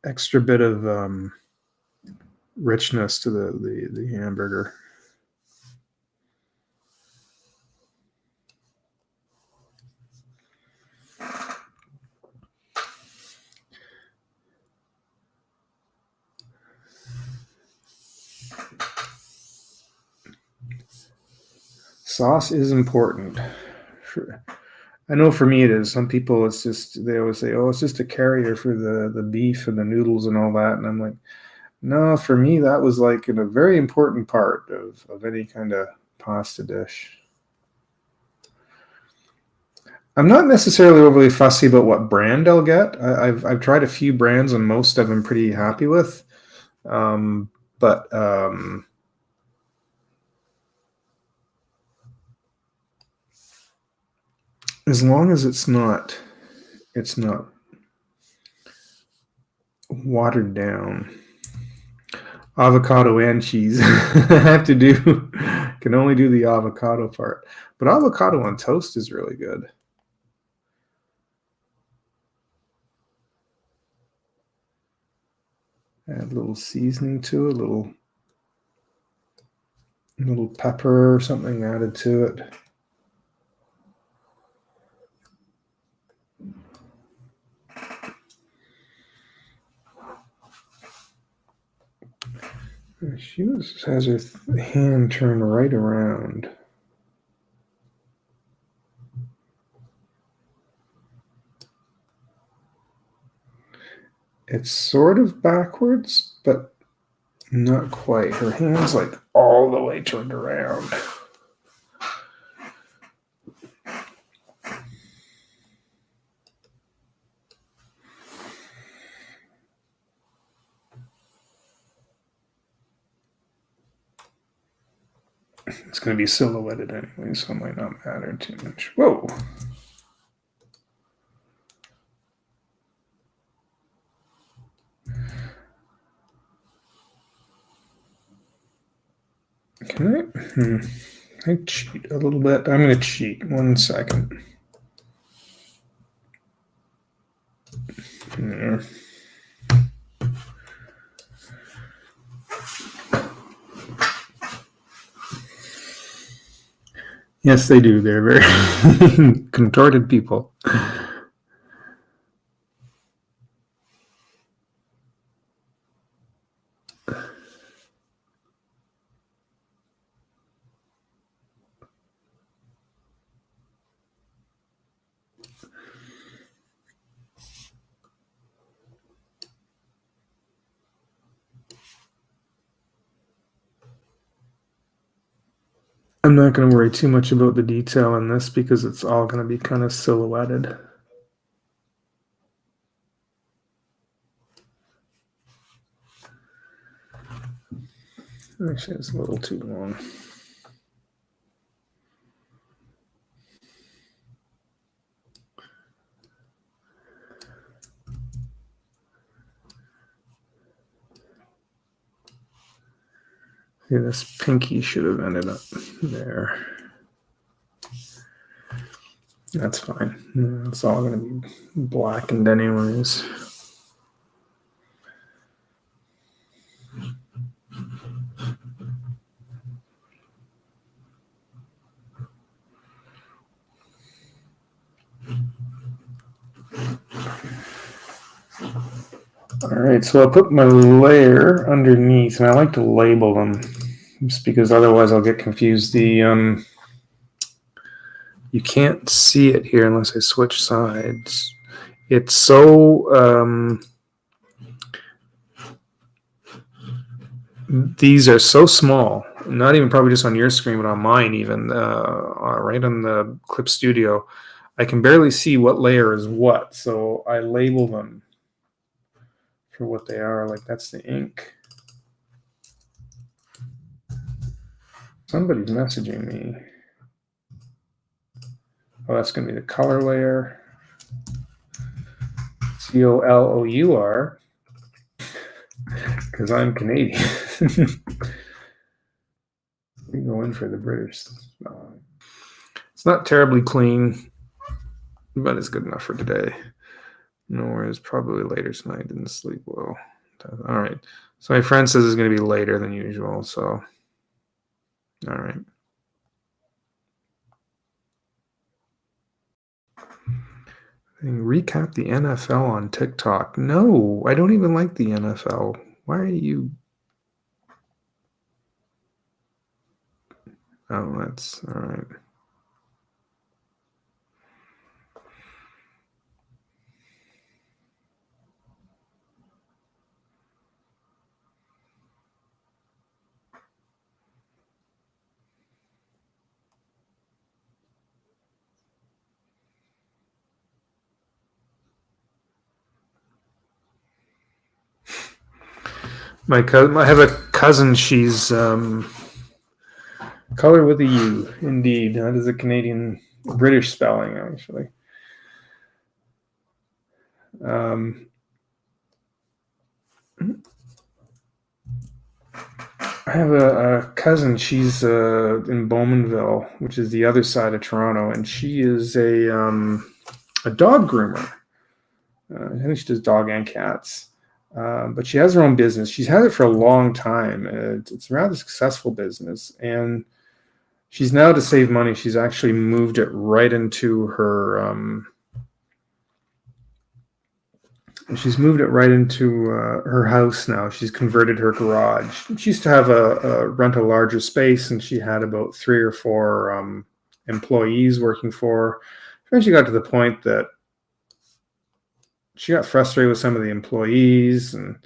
extra bit of richness to the hamburger. Sauce is important. I know for me it is. Some people, it's just, they always say, oh, it's just a carrier for the beef and the noodles and all that. And I'm like, no, for me, that was like a very important part of any kind of pasta dish. I'm not necessarily overly fussy about what brand I'll get. I've tried a few brands and most I've been pretty happy with. But as long as it's not watered down. Avocado and cheese. I have to do can only do the avocado part. But avocado on toast is really good. Add a little seasoning to it, a little pepper or something added to it. She has her hand turned right around. It's sort of backwards, but not quite. Her hand's like all the way turned around. It's going to be silhouetted anyway, so it might not matter too much. Whoa. Can I cheat a little bit? I'm going to cheat. 1 second. There. Yes, they do. They're very contorted people. I'm not going to worry too much about the detail in this because it's all going to be kind of silhouetted. Actually, it's a little too long. See, this pinky should have ended up there. That's fine. It's all going to be blackened anyways. All right, so I'll put my layer underneath, and I like to label them just because otherwise I'll get confused. You can't see it here unless I switch sides. It's so these are so small, not even probably just on your screen, but on mine even, right on the Clip Studio. I can barely see what layer is what, so I label them for what they are. Like that's the ink. Somebody's messaging me. Oh, that's going to be the color layer. COLOUR. Because I'm Canadian. We go in for the British. It's not terribly clean, but it's good enough for today. No worries. Probably later tonight. Didn't sleep well. All right. So my friend says it's going to be later than usual. So, all right. Recap the NFL on TikTok. No, I don't even like the NFL. Why are you? Oh, that's all right. My cousin, I have a cousin. She's color with a U. Indeed, that is a Canadian British spelling actually. I have a cousin. She's in Bowmanville, which is the other side of Toronto, and she is a dog groomer. I think she does dog and cats. But she has her own business. She's had it for a long time. It's a rather successful business. And she's now, to save money, she's actually moved it right into her. She's moved it right into her house now. She's converted her garage. She used to have rent a larger space, and she had about 3 or 4 employees working for her. Eventually got to the point that she got frustrated with some of the employees, and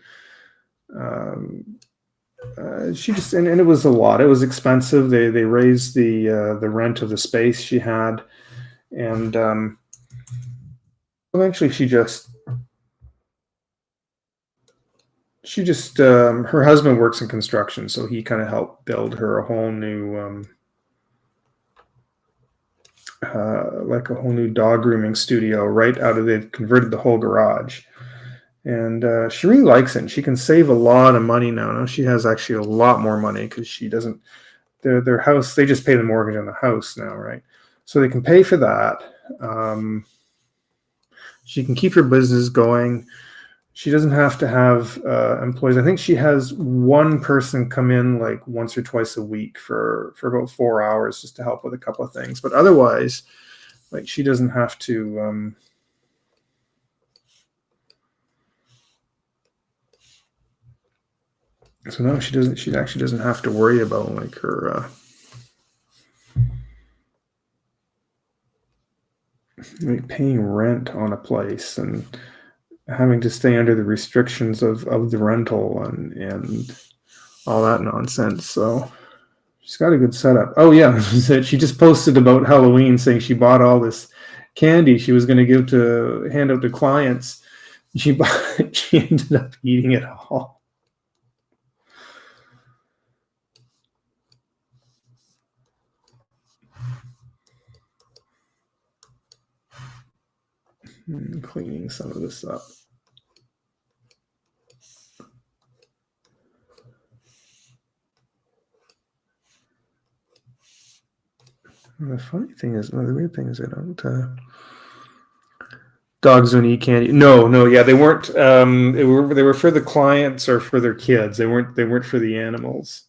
she just and it was a lot. It was expensive. They raised the rent of the space she had, and eventually she just her husband works in construction, so he kind of helped build her a whole new like a whole new dog grooming studio right out of. They've converted the whole garage. And she really likes it. And she can save a lot of money now. Now she has actually a lot more money because she doesn't. Their house, they just pay the mortgage on the house now, right? So they can pay for that. She can keep her business going. She doesn't have to have employees. I think she has one person come in like once or twice a week for about 4 hours just to help with a couple of things. But otherwise, like she doesn't have to. So no, she doesn't. She actually doesn't have to worry about like her like paying rent on a place and having to stay under the restrictions of the rental and all that nonsense. So she's got a good setup. Oh yeah, she just posted about Halloween saying she bought all this candy she was going to hand out to clients. She ended up eating it all. Cleaning some of this up. The funny thing is, the weird thing is, I don't. Dogs don't eat candy. No, yeah, they weren't. They were for the clients or for their kids. They weren't for the animals.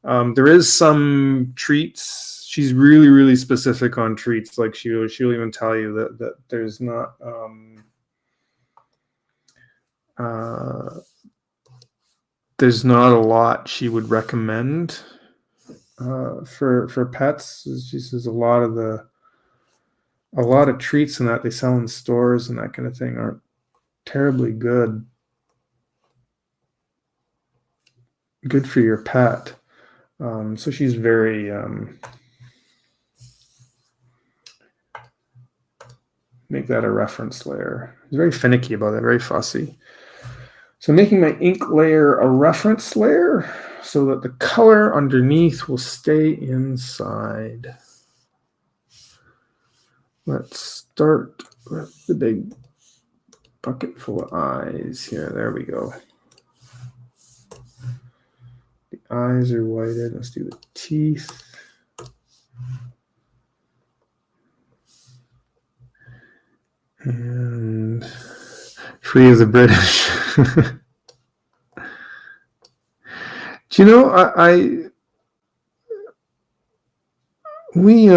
There is some treats. She's really, really specific on treats. Like she'll even tell you that there's not there's not a lot she would recommend for pets. She says a lot of treats and that they sell in stores and that kind of thing aren't terribly good for your pet. So she's very make that a reference layer. She's very finicky about it, very fussy. So making my ink layer a reference layer so that the color underneath will stay inside. Let's start with the big bucket full of eyes here. There we go. The eyes are whited. Let's do the teeth. And free of the British. Do you know, we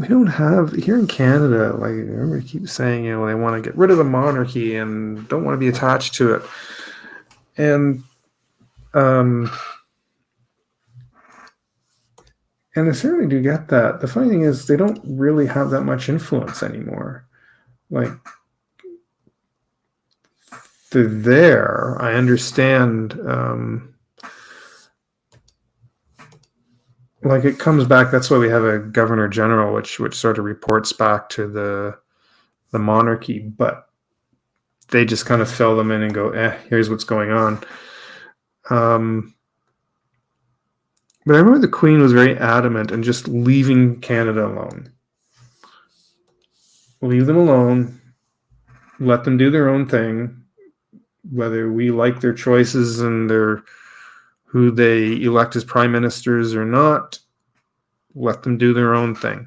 don't have here in Canada, like, I remember you keep saying, they want to get rid of the monarchy and don't want to be attached to it. And I certainly do get that. The funny thing is they don't really have that much influence anymore. Like, they're there. I understand. Like, it comes back. That's why we have a governor general, which sort of reports back to the monarchy, but they just kind of fill them in and go, here's what's going on. But I remember the Queen was very adamant in just leaving Canada alone. Leave them alone. Let them do their own thing. Whether we like their choices and who they elect as prime ministers or not, let them do their own thing.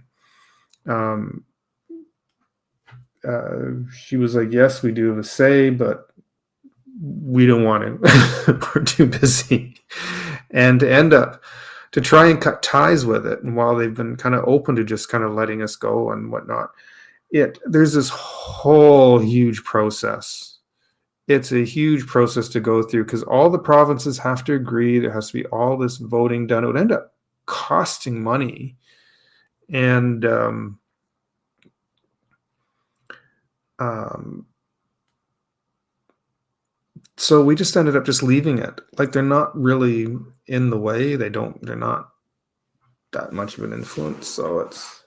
She was like, yes, we do have a say, but we don't want to. We're too busy. And to end up, to try and cut ties with it, and while they've been kind of open to just kind of letting us go and whatnot, there's this whole huge process. It's a huge process to go through because all the provinces have to agree. There has to be all this voting done. It would end up costing money. And so we just ended up just leaving it. Like, they're not really in the way. They're not that much of an influence. So it's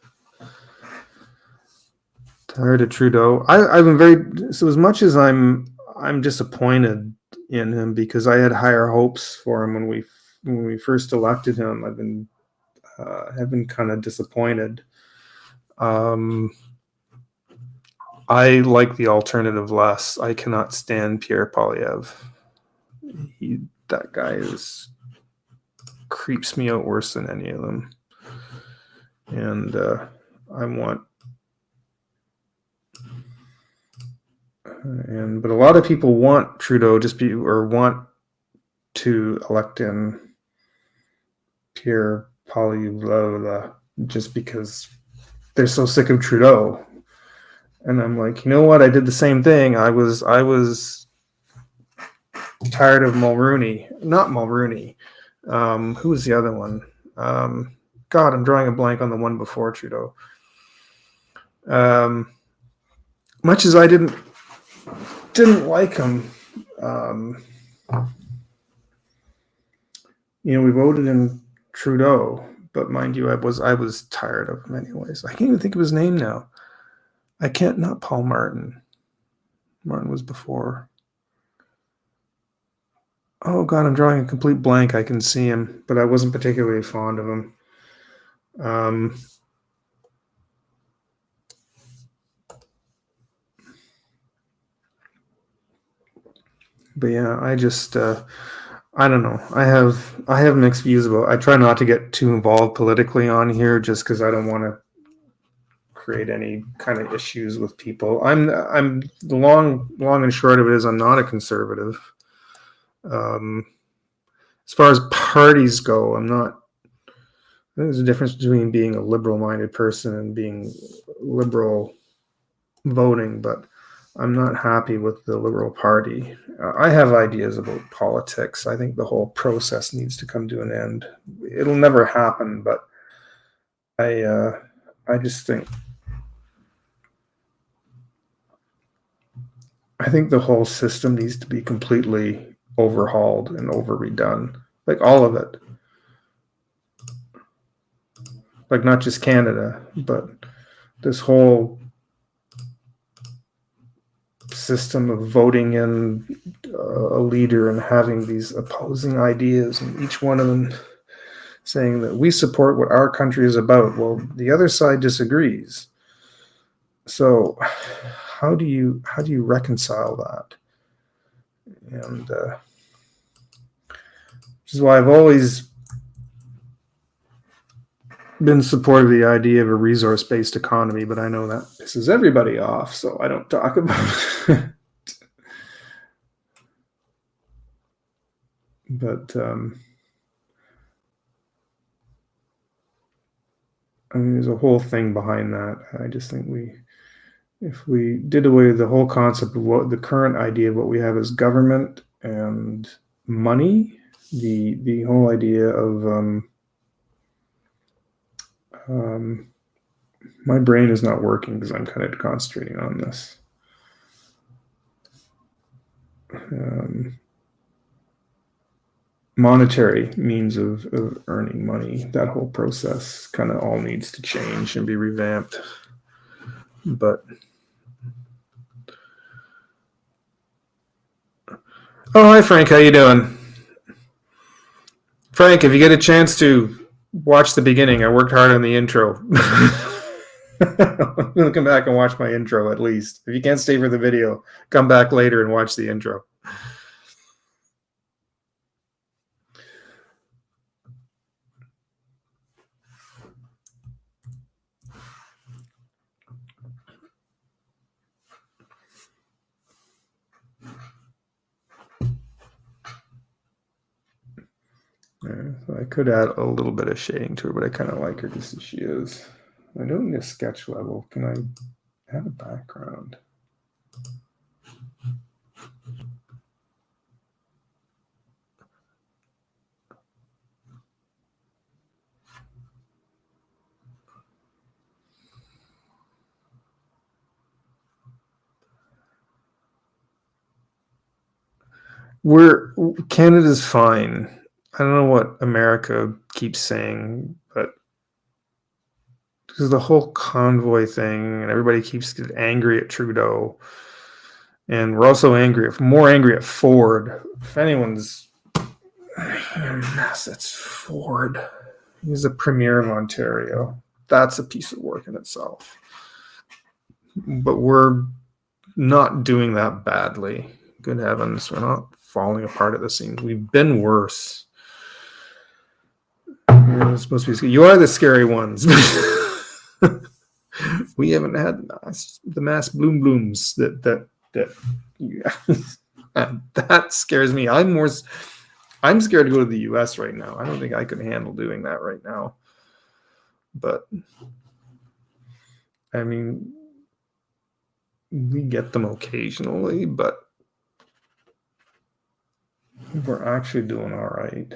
tired of Trudeau. I've been so as much as I'm disappointed in him because I had higher hopes for him when we first elected him. I've been kind of disappointed. I like the alternative less. I cannot stand Pierre Poilievre. That guy creeps me out worse than any of them. And but a lot of people want Trudeau want to elect in Pierre Poilievre just because they're so sick of Trudeau. And I'm like, you know what? I did the same thing. I was tired of Mulroney. Not Mulroney. Who was the other one? God, I'm drawing a blank on the one before Trudeau. Much as I didn't like him, we voted in Trudeau, but mind you, I was tired of him anyways. I can't even think of his name now. Not Paul Martin. Martin was before. Oh God, I'm drawing a complete blank. I can see him, but I wasn't particularly fond of him. But yeah, I just I don't know. I have mixed views about. I try not to get too involved politically on here, just because I don't want to create any kind of issues with people. I'm the long and short of it is I'm not a conservative. As far as parties go, I'm not. There's a difference between being a liberal-minded person and being liberal voting, but I'm not happy with the Liberal Party. I have ideas about politics. I think the whole process needs to come to an end. It'll never happen, but I just think the whole system needs to be completely overhauled and redone, like all of it. Like, not just Canada, but this whole system of voting in a leader and having these opposing ideas, and each one of them saying that we support what our country is about. Well, the other side disagrees. So how do you reconcile that? And which is why I've always been supportive of the idea of a resource-based economy, but I know that pisses everybody off, so I don't talk about it. But I mean, there's a whole thing behind that. I just think if we did away with the whole concept of what the current idea of what we have as government and money, the whole idea of my brain is not working because I'm kind of concentrating on this. Monetary means of earning money, that whole process kind of all needs to change and be revamped. But oh, hi Frank, how you doing? Frank, if you get a chance to watch the beginning, I worked hard on the intro. I'm gonna come back and watch my intro at least. If you can't stay for the video, come back later and watch the intro. I could add a little bit of shading to her, but I kind of like her just as she is. I don't need a sketch level. Can I add a background? Canada's fine. I don't know what America keeps saying, but because the whole convoy thing and everybody keeps getting angry at Trudeau, and we're also more angry at Ford. If anyone's a mess, it's Ford. He's the premier of Ontario. That's a piece of work in itself. But we're not doing that badly. Good heavens, we're not falling apart at the seams. We've been worse. You're supposed to be. You are the scary ones. We haven't had the mass blooms that that scares me. I'm scared to go to the US right now. I don't think I could handle doing that right now. But I mean, we get them occasionally, but we're actually doing all right.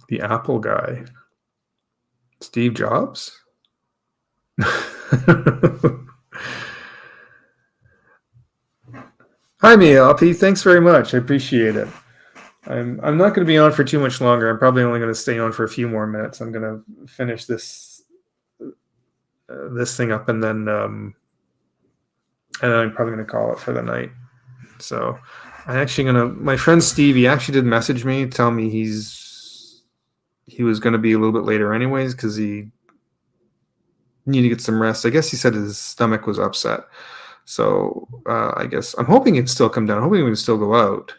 The Apple guy, Steve Jobs. Hi, Miapi. Thanks very much. I appreciate it. I'm not going to be on for too much longer. I'm probably only going to stay on for a few more minutes. I'm going to finish this thing up, and then I'm probably going to call it for the night. So I'm actually going to. My friend Steve, he actually did message me, tell me he was going to be a little bit later anyways because he needed to get some rest. I guess he said his stomach was upset. So I guess I'm hoping he'd still come down. I'm hoping he would still go out.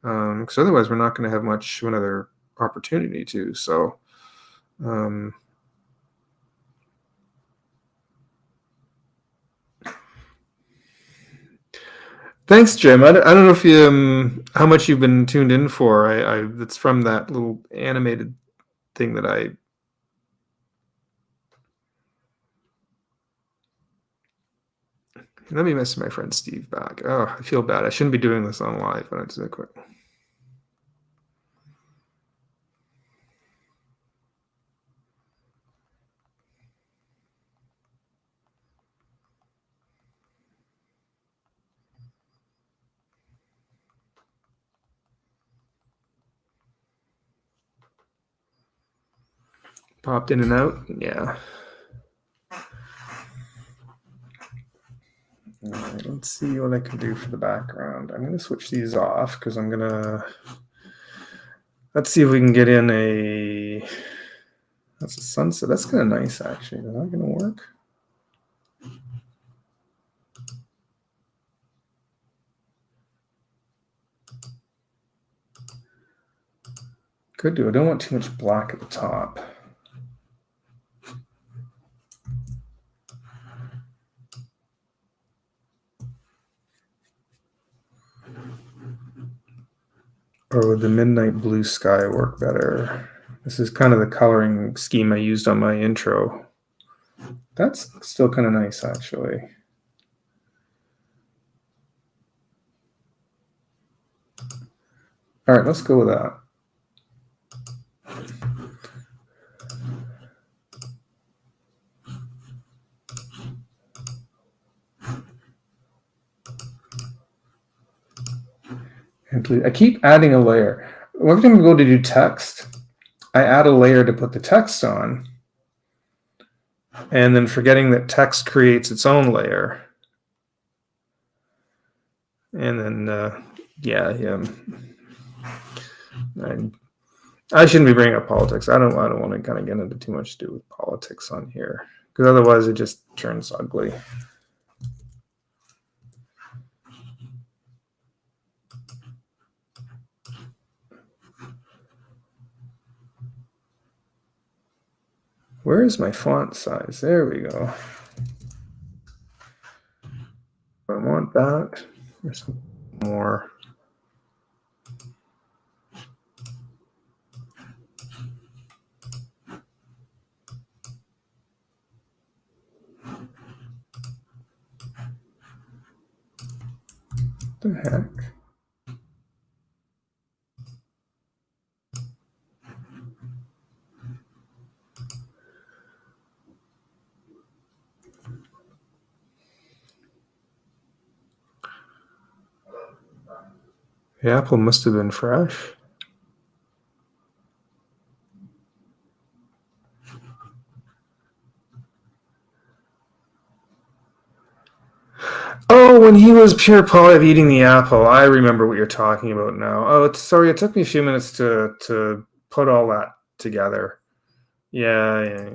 Because otherwise we're not going to have much of another opportunity to. So thanks, Jim. I don't know if you how much you've been tuned in for. It's from that little animated thing that I. Let me message my friend Steve back. Oh, I feel bad. I shouldn't be doing this on live, but I do that quick. Popped in and out. Yeah. All right, let's see what I can do for the background. I'm going to switch these off because I'm going to... Let's see if we can get in a... That's a sunset. That's kind of nice, actually. Is that going to work? Could do. I don't want too much black at the top. Or would the midnight blue sky work better? This is kind of the coloring scheme I used on my intro. That's still kind of nice, actually. All right, let's go with that. I keep adding a layer. Every time I go to do text, I add a layer to put the text on, and then forgetting that text creates its own layer. And then, yeah. I shouldn't be bringing up politics. I don't want to kind of get into too much to do with politics on here, because otherwise it just turns ugly. Where is my font size? There we go. I want that. There's some more. What the heck? The apple must have been fresh. Oh, when he was pure Polyev eating the apple, I remember what you're talking about now. Oh, sorry, it took me a few minutes to put all that together. Yeah.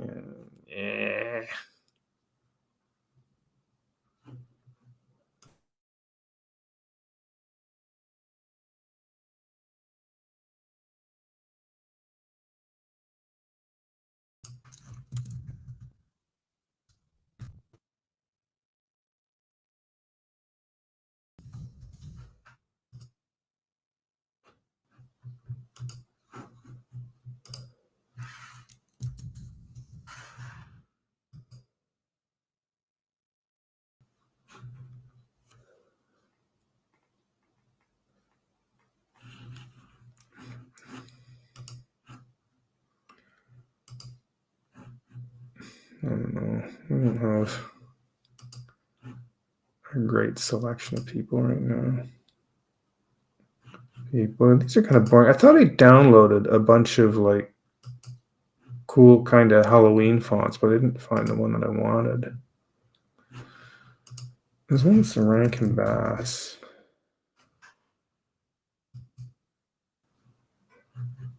I don't know. We don't have a great selection of people right now. Well, these are kind of boring. I thought I downloaded a bunch of like cool kind of Halloween fonts, but I didn't find the one that I wanted. This one's the Rankin Bass.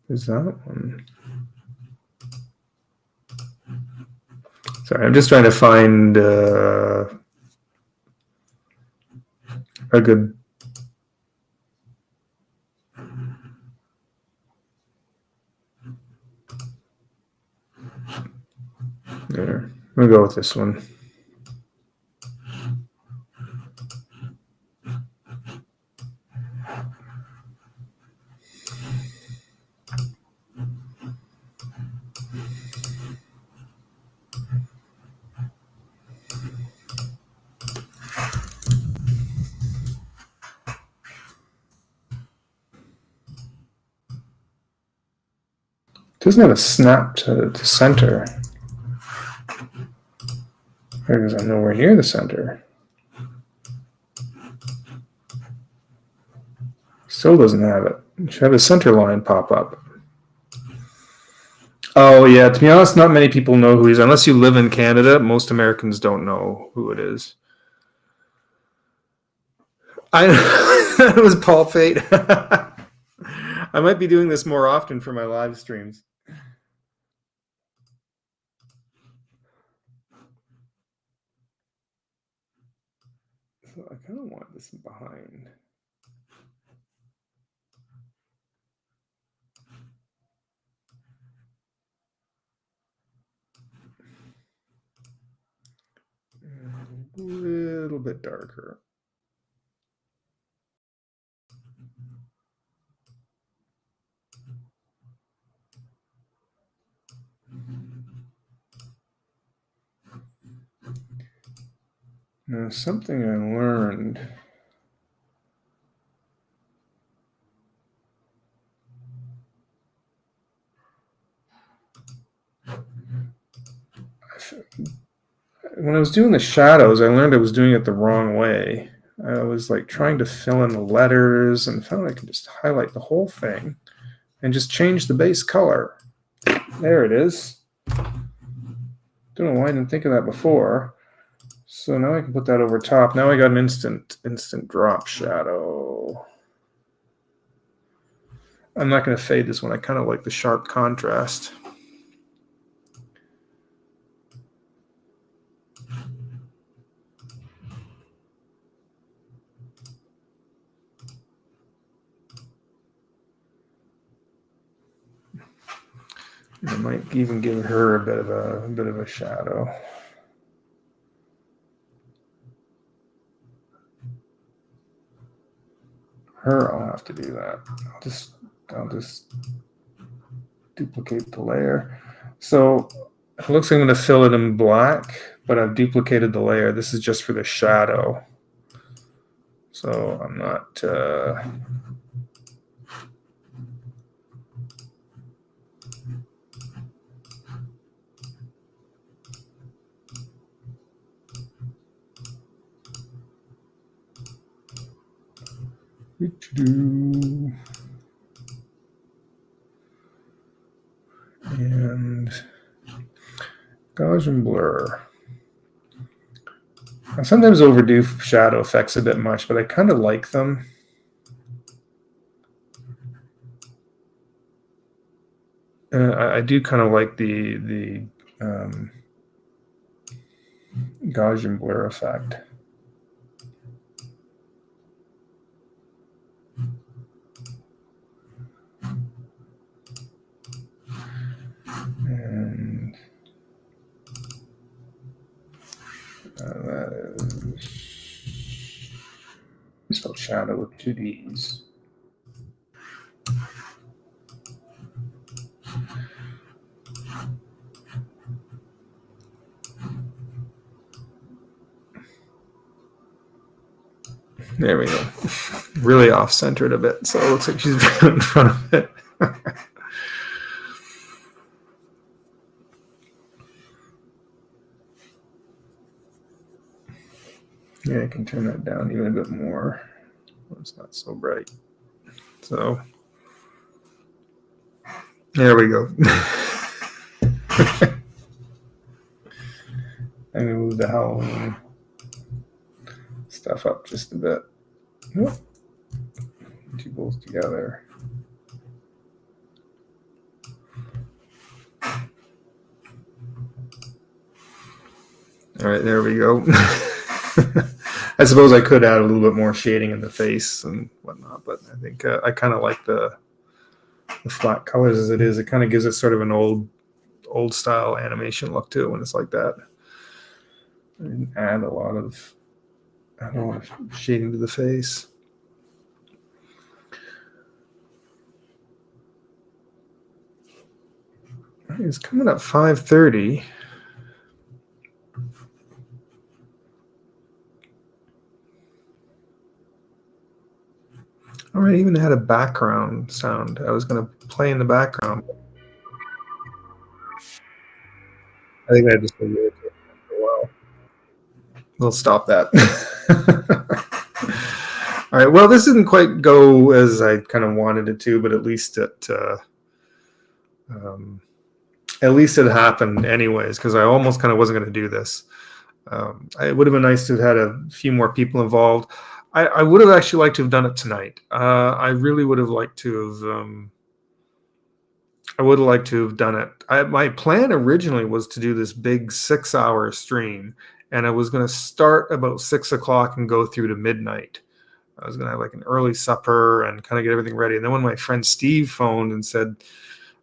Is that one? Sorry, I'm just trying to find a good. There. I'm gonna go with this one. It doesn't have a snap to center. Because I'm nowhere near the center. Still doesn't have it. It should have a center line pop up. Oh, yeah. To be honest, not many people know who he is. Unless you live in Canada, most Americans don't know who it is. It was Paul Fate. I might be doing this more often for my live streams. So I kind of want this behind. bit darker. Now, something I learned. When I was doing the shadows, I learned I was doing it the wrong way. I was like trying to fill in the letters and found I could just highlight the whole thing and just change the base color. There it is. Don't know why I didn't think of that before. So now I can put that over top. Now I got an instant drop shadow. I'm not going to fade this one. I kind of like the sharp contrast. I might even give her a bit of a shadow. Her, I'll have to do that. I'll just duplicate the layer. So it looks like I'm going to fill it in black, but I've duplicated the layer. This is just for the shadow. So I'm not. And Gaussian blur. I sometimes overdo shadow effects a bit much, but I kind of like them. I do kind of like the Gaussian blur effect. And that is spelled shadow with 2 Ds. There we go. Really off-centered a bit, so it looks like she's right in front of it. Yeah, I can turn that down even a bit more. It's not so bright. So there we go. I'm gonna move the Halloween stuff up just a bit. Put you both together. All right, there we go. I suppose I could add a little bit more shading in the face and whatnot, but I think I kind of like the flat colors as it is. It kind of gives it sort of an old style animation look to it when it's like that. I didn't add a lot of shading to the face. It's coming up 5:30. All right, even had a background sound. I was going to play in the background. I think I just did it for a while. We'll stop that. All right. Well, this didn't quite go as I kind of wanted it to, but at least it happened anyways, because I almost kind of wasn't going to do this. It would have been nice to have had a few more people involved. I would have actually liked to have done it tonight. I really would have liked to have. I would have liked to have done it. My plan originally was to do this big 6-hour stream, and I was going to start about 6 o'clock and go through to midnight. I was going to have like an early supper and kind of get everything ready. And then when my friend Steve phoned and said,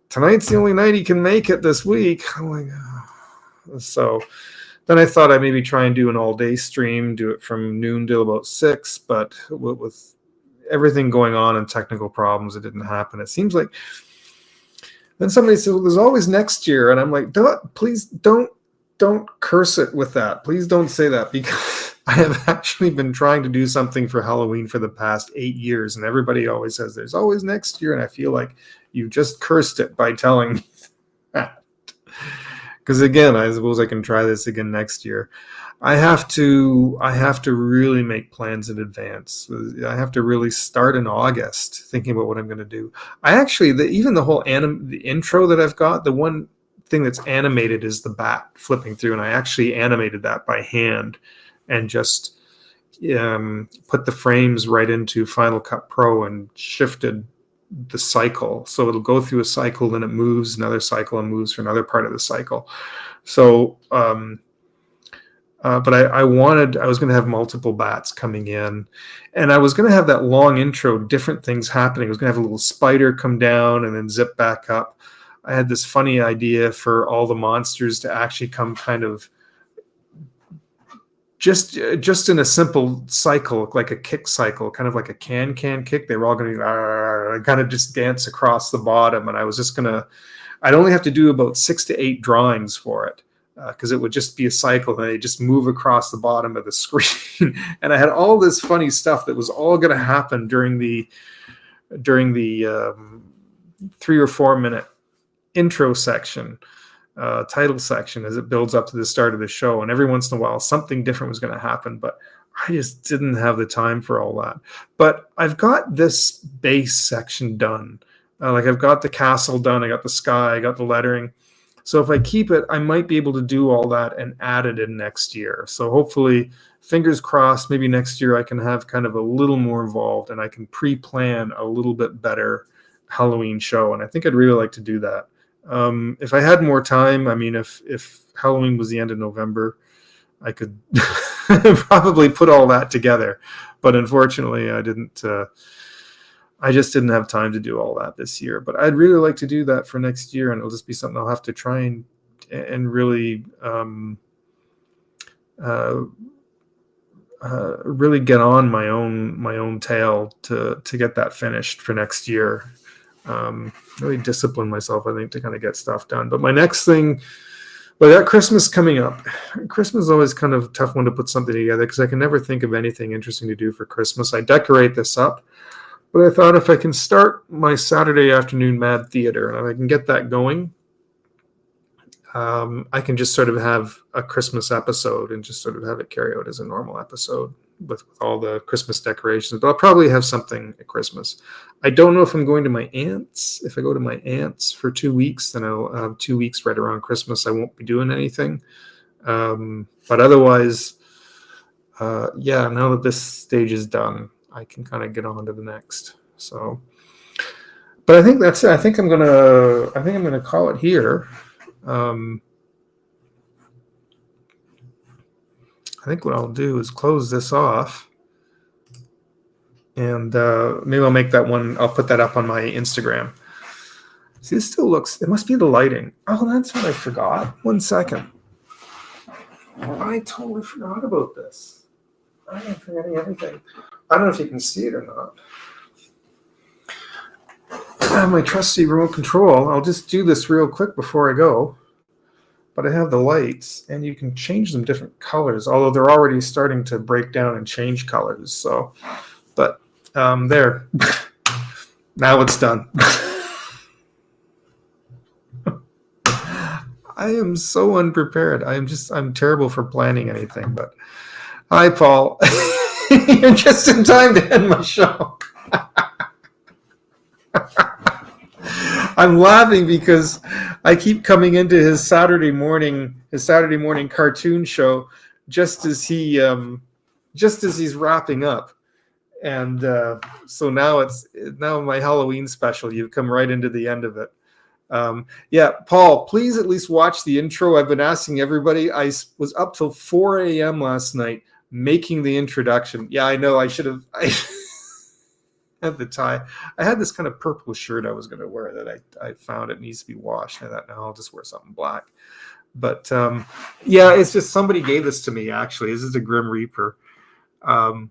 "Tonight's the only night he can make it this week," I'm like, oh. So Then I thought I'd maybe try and do an all-day stream, do it from noon till about 6, but with everything going on and technical problems, it didn't happen. It seems like then somebody said, well, there's always next year, and I'm like, please don't curse it with that. Please don't say that, because I have actually been trying to do something for Halloween for the past 8 years, and everybody always says there's always next year, and I feel like you just cursed it by telling me that. Because again, I suppose I can try this again next year. I have to really make plans in advance. I have to really start in August thinking about what I'm going to do. I actually, even the whole the intro that I've got, the one thing that's animated is the bat flipping through, and I actually animated that by hand and just put the frames right into Final Cut Pro and shifted the cycle, so it'll go through a cycle, then it moves another cycle and moves for another part of the cycle. So but I was going to have multiple bats coming in, and I was going to have that long intro, different things happening. I was going to have a little spider come down and then zip back up. I had this funny idea for all the monsters to actually come kind of just in a simple cycle, like a kick cycle, kind of like a can kick. They were all going to kind of just dance across the bottom, and I was just I'd only have to do about 6 to 8 drawings for it, because it would just be a cycle, and they just move across the bottom of the screen. And I had all this funny stuff that was all going to happen during the 3 or 4 minute intro section, title section, as it builds up to the start of the show. And every once in a while, something different was going to happen, but I just didn't have the time for all that. But I've got this base section done. Like I've got the castle done, I got the sky, I got the lettering. So if I keep it, I might be able to do all that and add it in next year. So hopefully, fingers crossed, maybe next year I can have kind of a little more involved, and I can pre-plan a little bit better Halloween show. And I think I'd really like to do that. If I had more time, I mean, if Halloween was the end of November, I could probably put all that together. But unfortunately, I didn't. I just didn't have time to do all that this year. But I'd really like to do that for next year, and it'll just be something I'll have to try and really really get on my own tail to get that finished for next year. Really discipline myself, I think, to kind of get stuff done. But my next thing, well, I got Christmas coming up. Christmas is always kind of a tough one to put something together, because I can never think of anything interesting to do for Christmas. I decorate this up, but I thought if I can start my Saturday afternoon Mad Theater, and if I can get that going, I can just sort of have a Christmas episode and just sort of have it carry out as a normal episode with all the Christmas decorations. But I'll probably have something at Christmas. I don't know if I'm going to my aunt's. If I go to my aunt's for 2 weeks, then I'll have 2 weeks right around Christmas. I won't be doing anything. But otherwise, now that this stage is done, I can kind of get on to the next. So, but I think that's it. I think I'm gonna call it here. I think what I'll do is close this off, and maybe I'll make that one. I'll put that up on my Instagram. See, this still looks. It must be the lighting. Oh, that's what I forgot. 1 second. I totally forgot about this. I am forgetting everything. I don't know if you can see it or not. I have my trusty remote control. I'll just do this real quick before I go. But I have the lights, and you can change them different colors, although they're already starting to break down and change colors. So, but there. Now it's done. I am so unprepared. I'm terrible for planning anything. But hi, Paul. You're just in time to end my show. I'm laughing because I keep coming into his Saturday morning cartoon show just as he's wrapping up, and so now my Halloween special. You've come right into the end of it. Paul, please at least watch the intro. I've been asking everybody. I was up till 4 a.m. last night making the introduction. Yeah, I know. I should have. At the tie, I had this kind of purple shirt I was going to wear that I found it needs to be washed. I thought, no, I'll just wear something black. But yeah, it's just somebody gave this to me. Actually, this is a Grim Reaper, but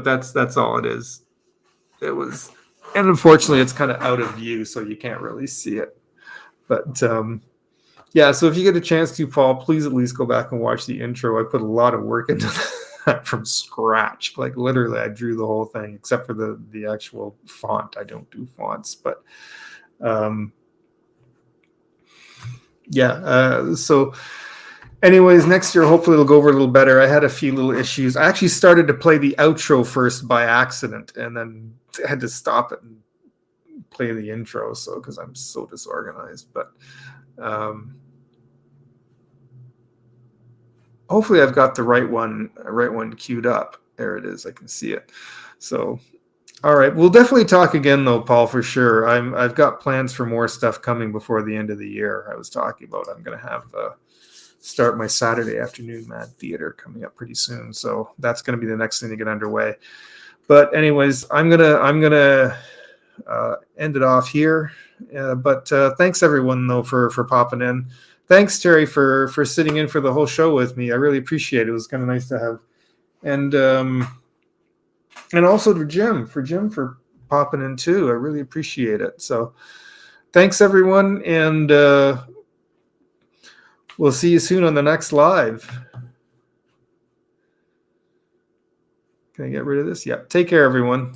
that's all it is. It was, and unfortunately, it's kind of out of view, so you can't really see it. But yeah, so if you get a chance to, Paul, please at least go back and watch the intro. I put a lot of work into that from scratch. Like literally, I drew the whole thing except for the actual font. I don't do fonts, but yeah. So anyways, next year hopefully it'll go over a little better. I had a few little issues. I actually started to play the outro first by accident, and then had to stop it and play the intro. So because I'm so disorganized, but hopefully I've got the right one queued up. There it is. I can see it. So all right, we'll definitely talk again though, Paul, for sure. I've got plans for more stuff coming before the end of the year. I was talking about I'm going to have start my Saturday afternoon Mad Theater coming up pretty soon, so that's going to be the next thing to get underway. But anyways, I'm gonna end it off here. But thanks everyone though for popping in. Thanks Terry for sitting in for the whole show with me. I really appreciate it. It was kind of nice to have, and also to Jim for popping in too. I really appreciate it. So thanks everyone, and we'll see you soon on the next live. Can I get rid of this? Yeah. Take care, everyone.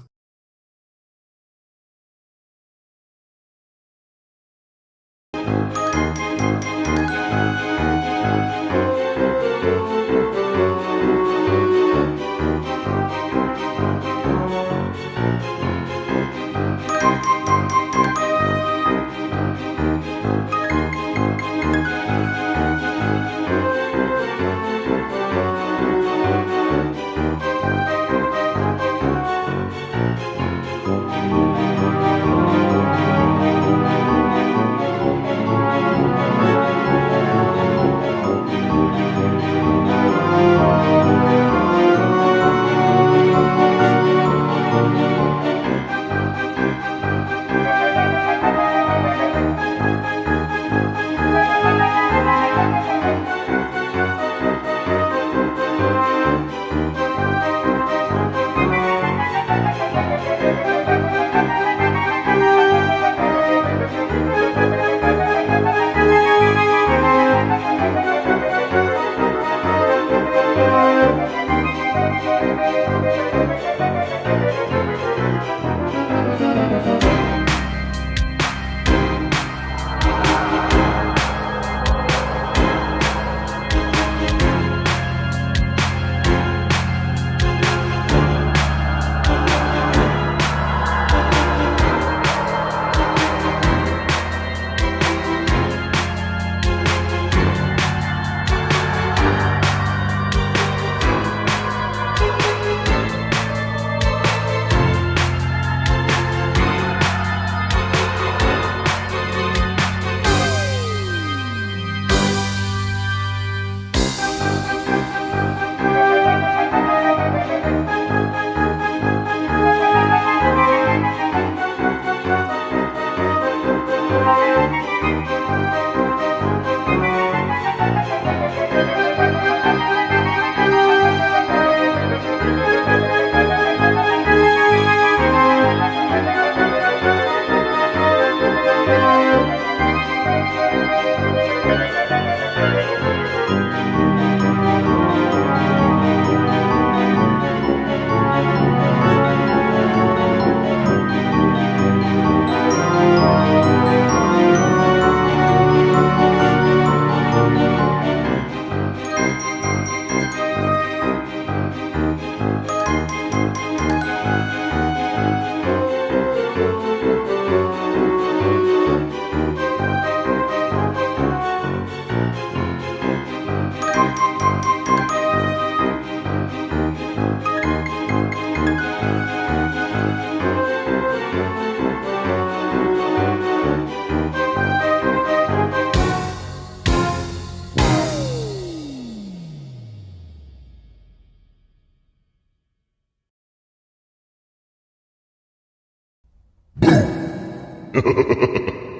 Ha ha ha ha.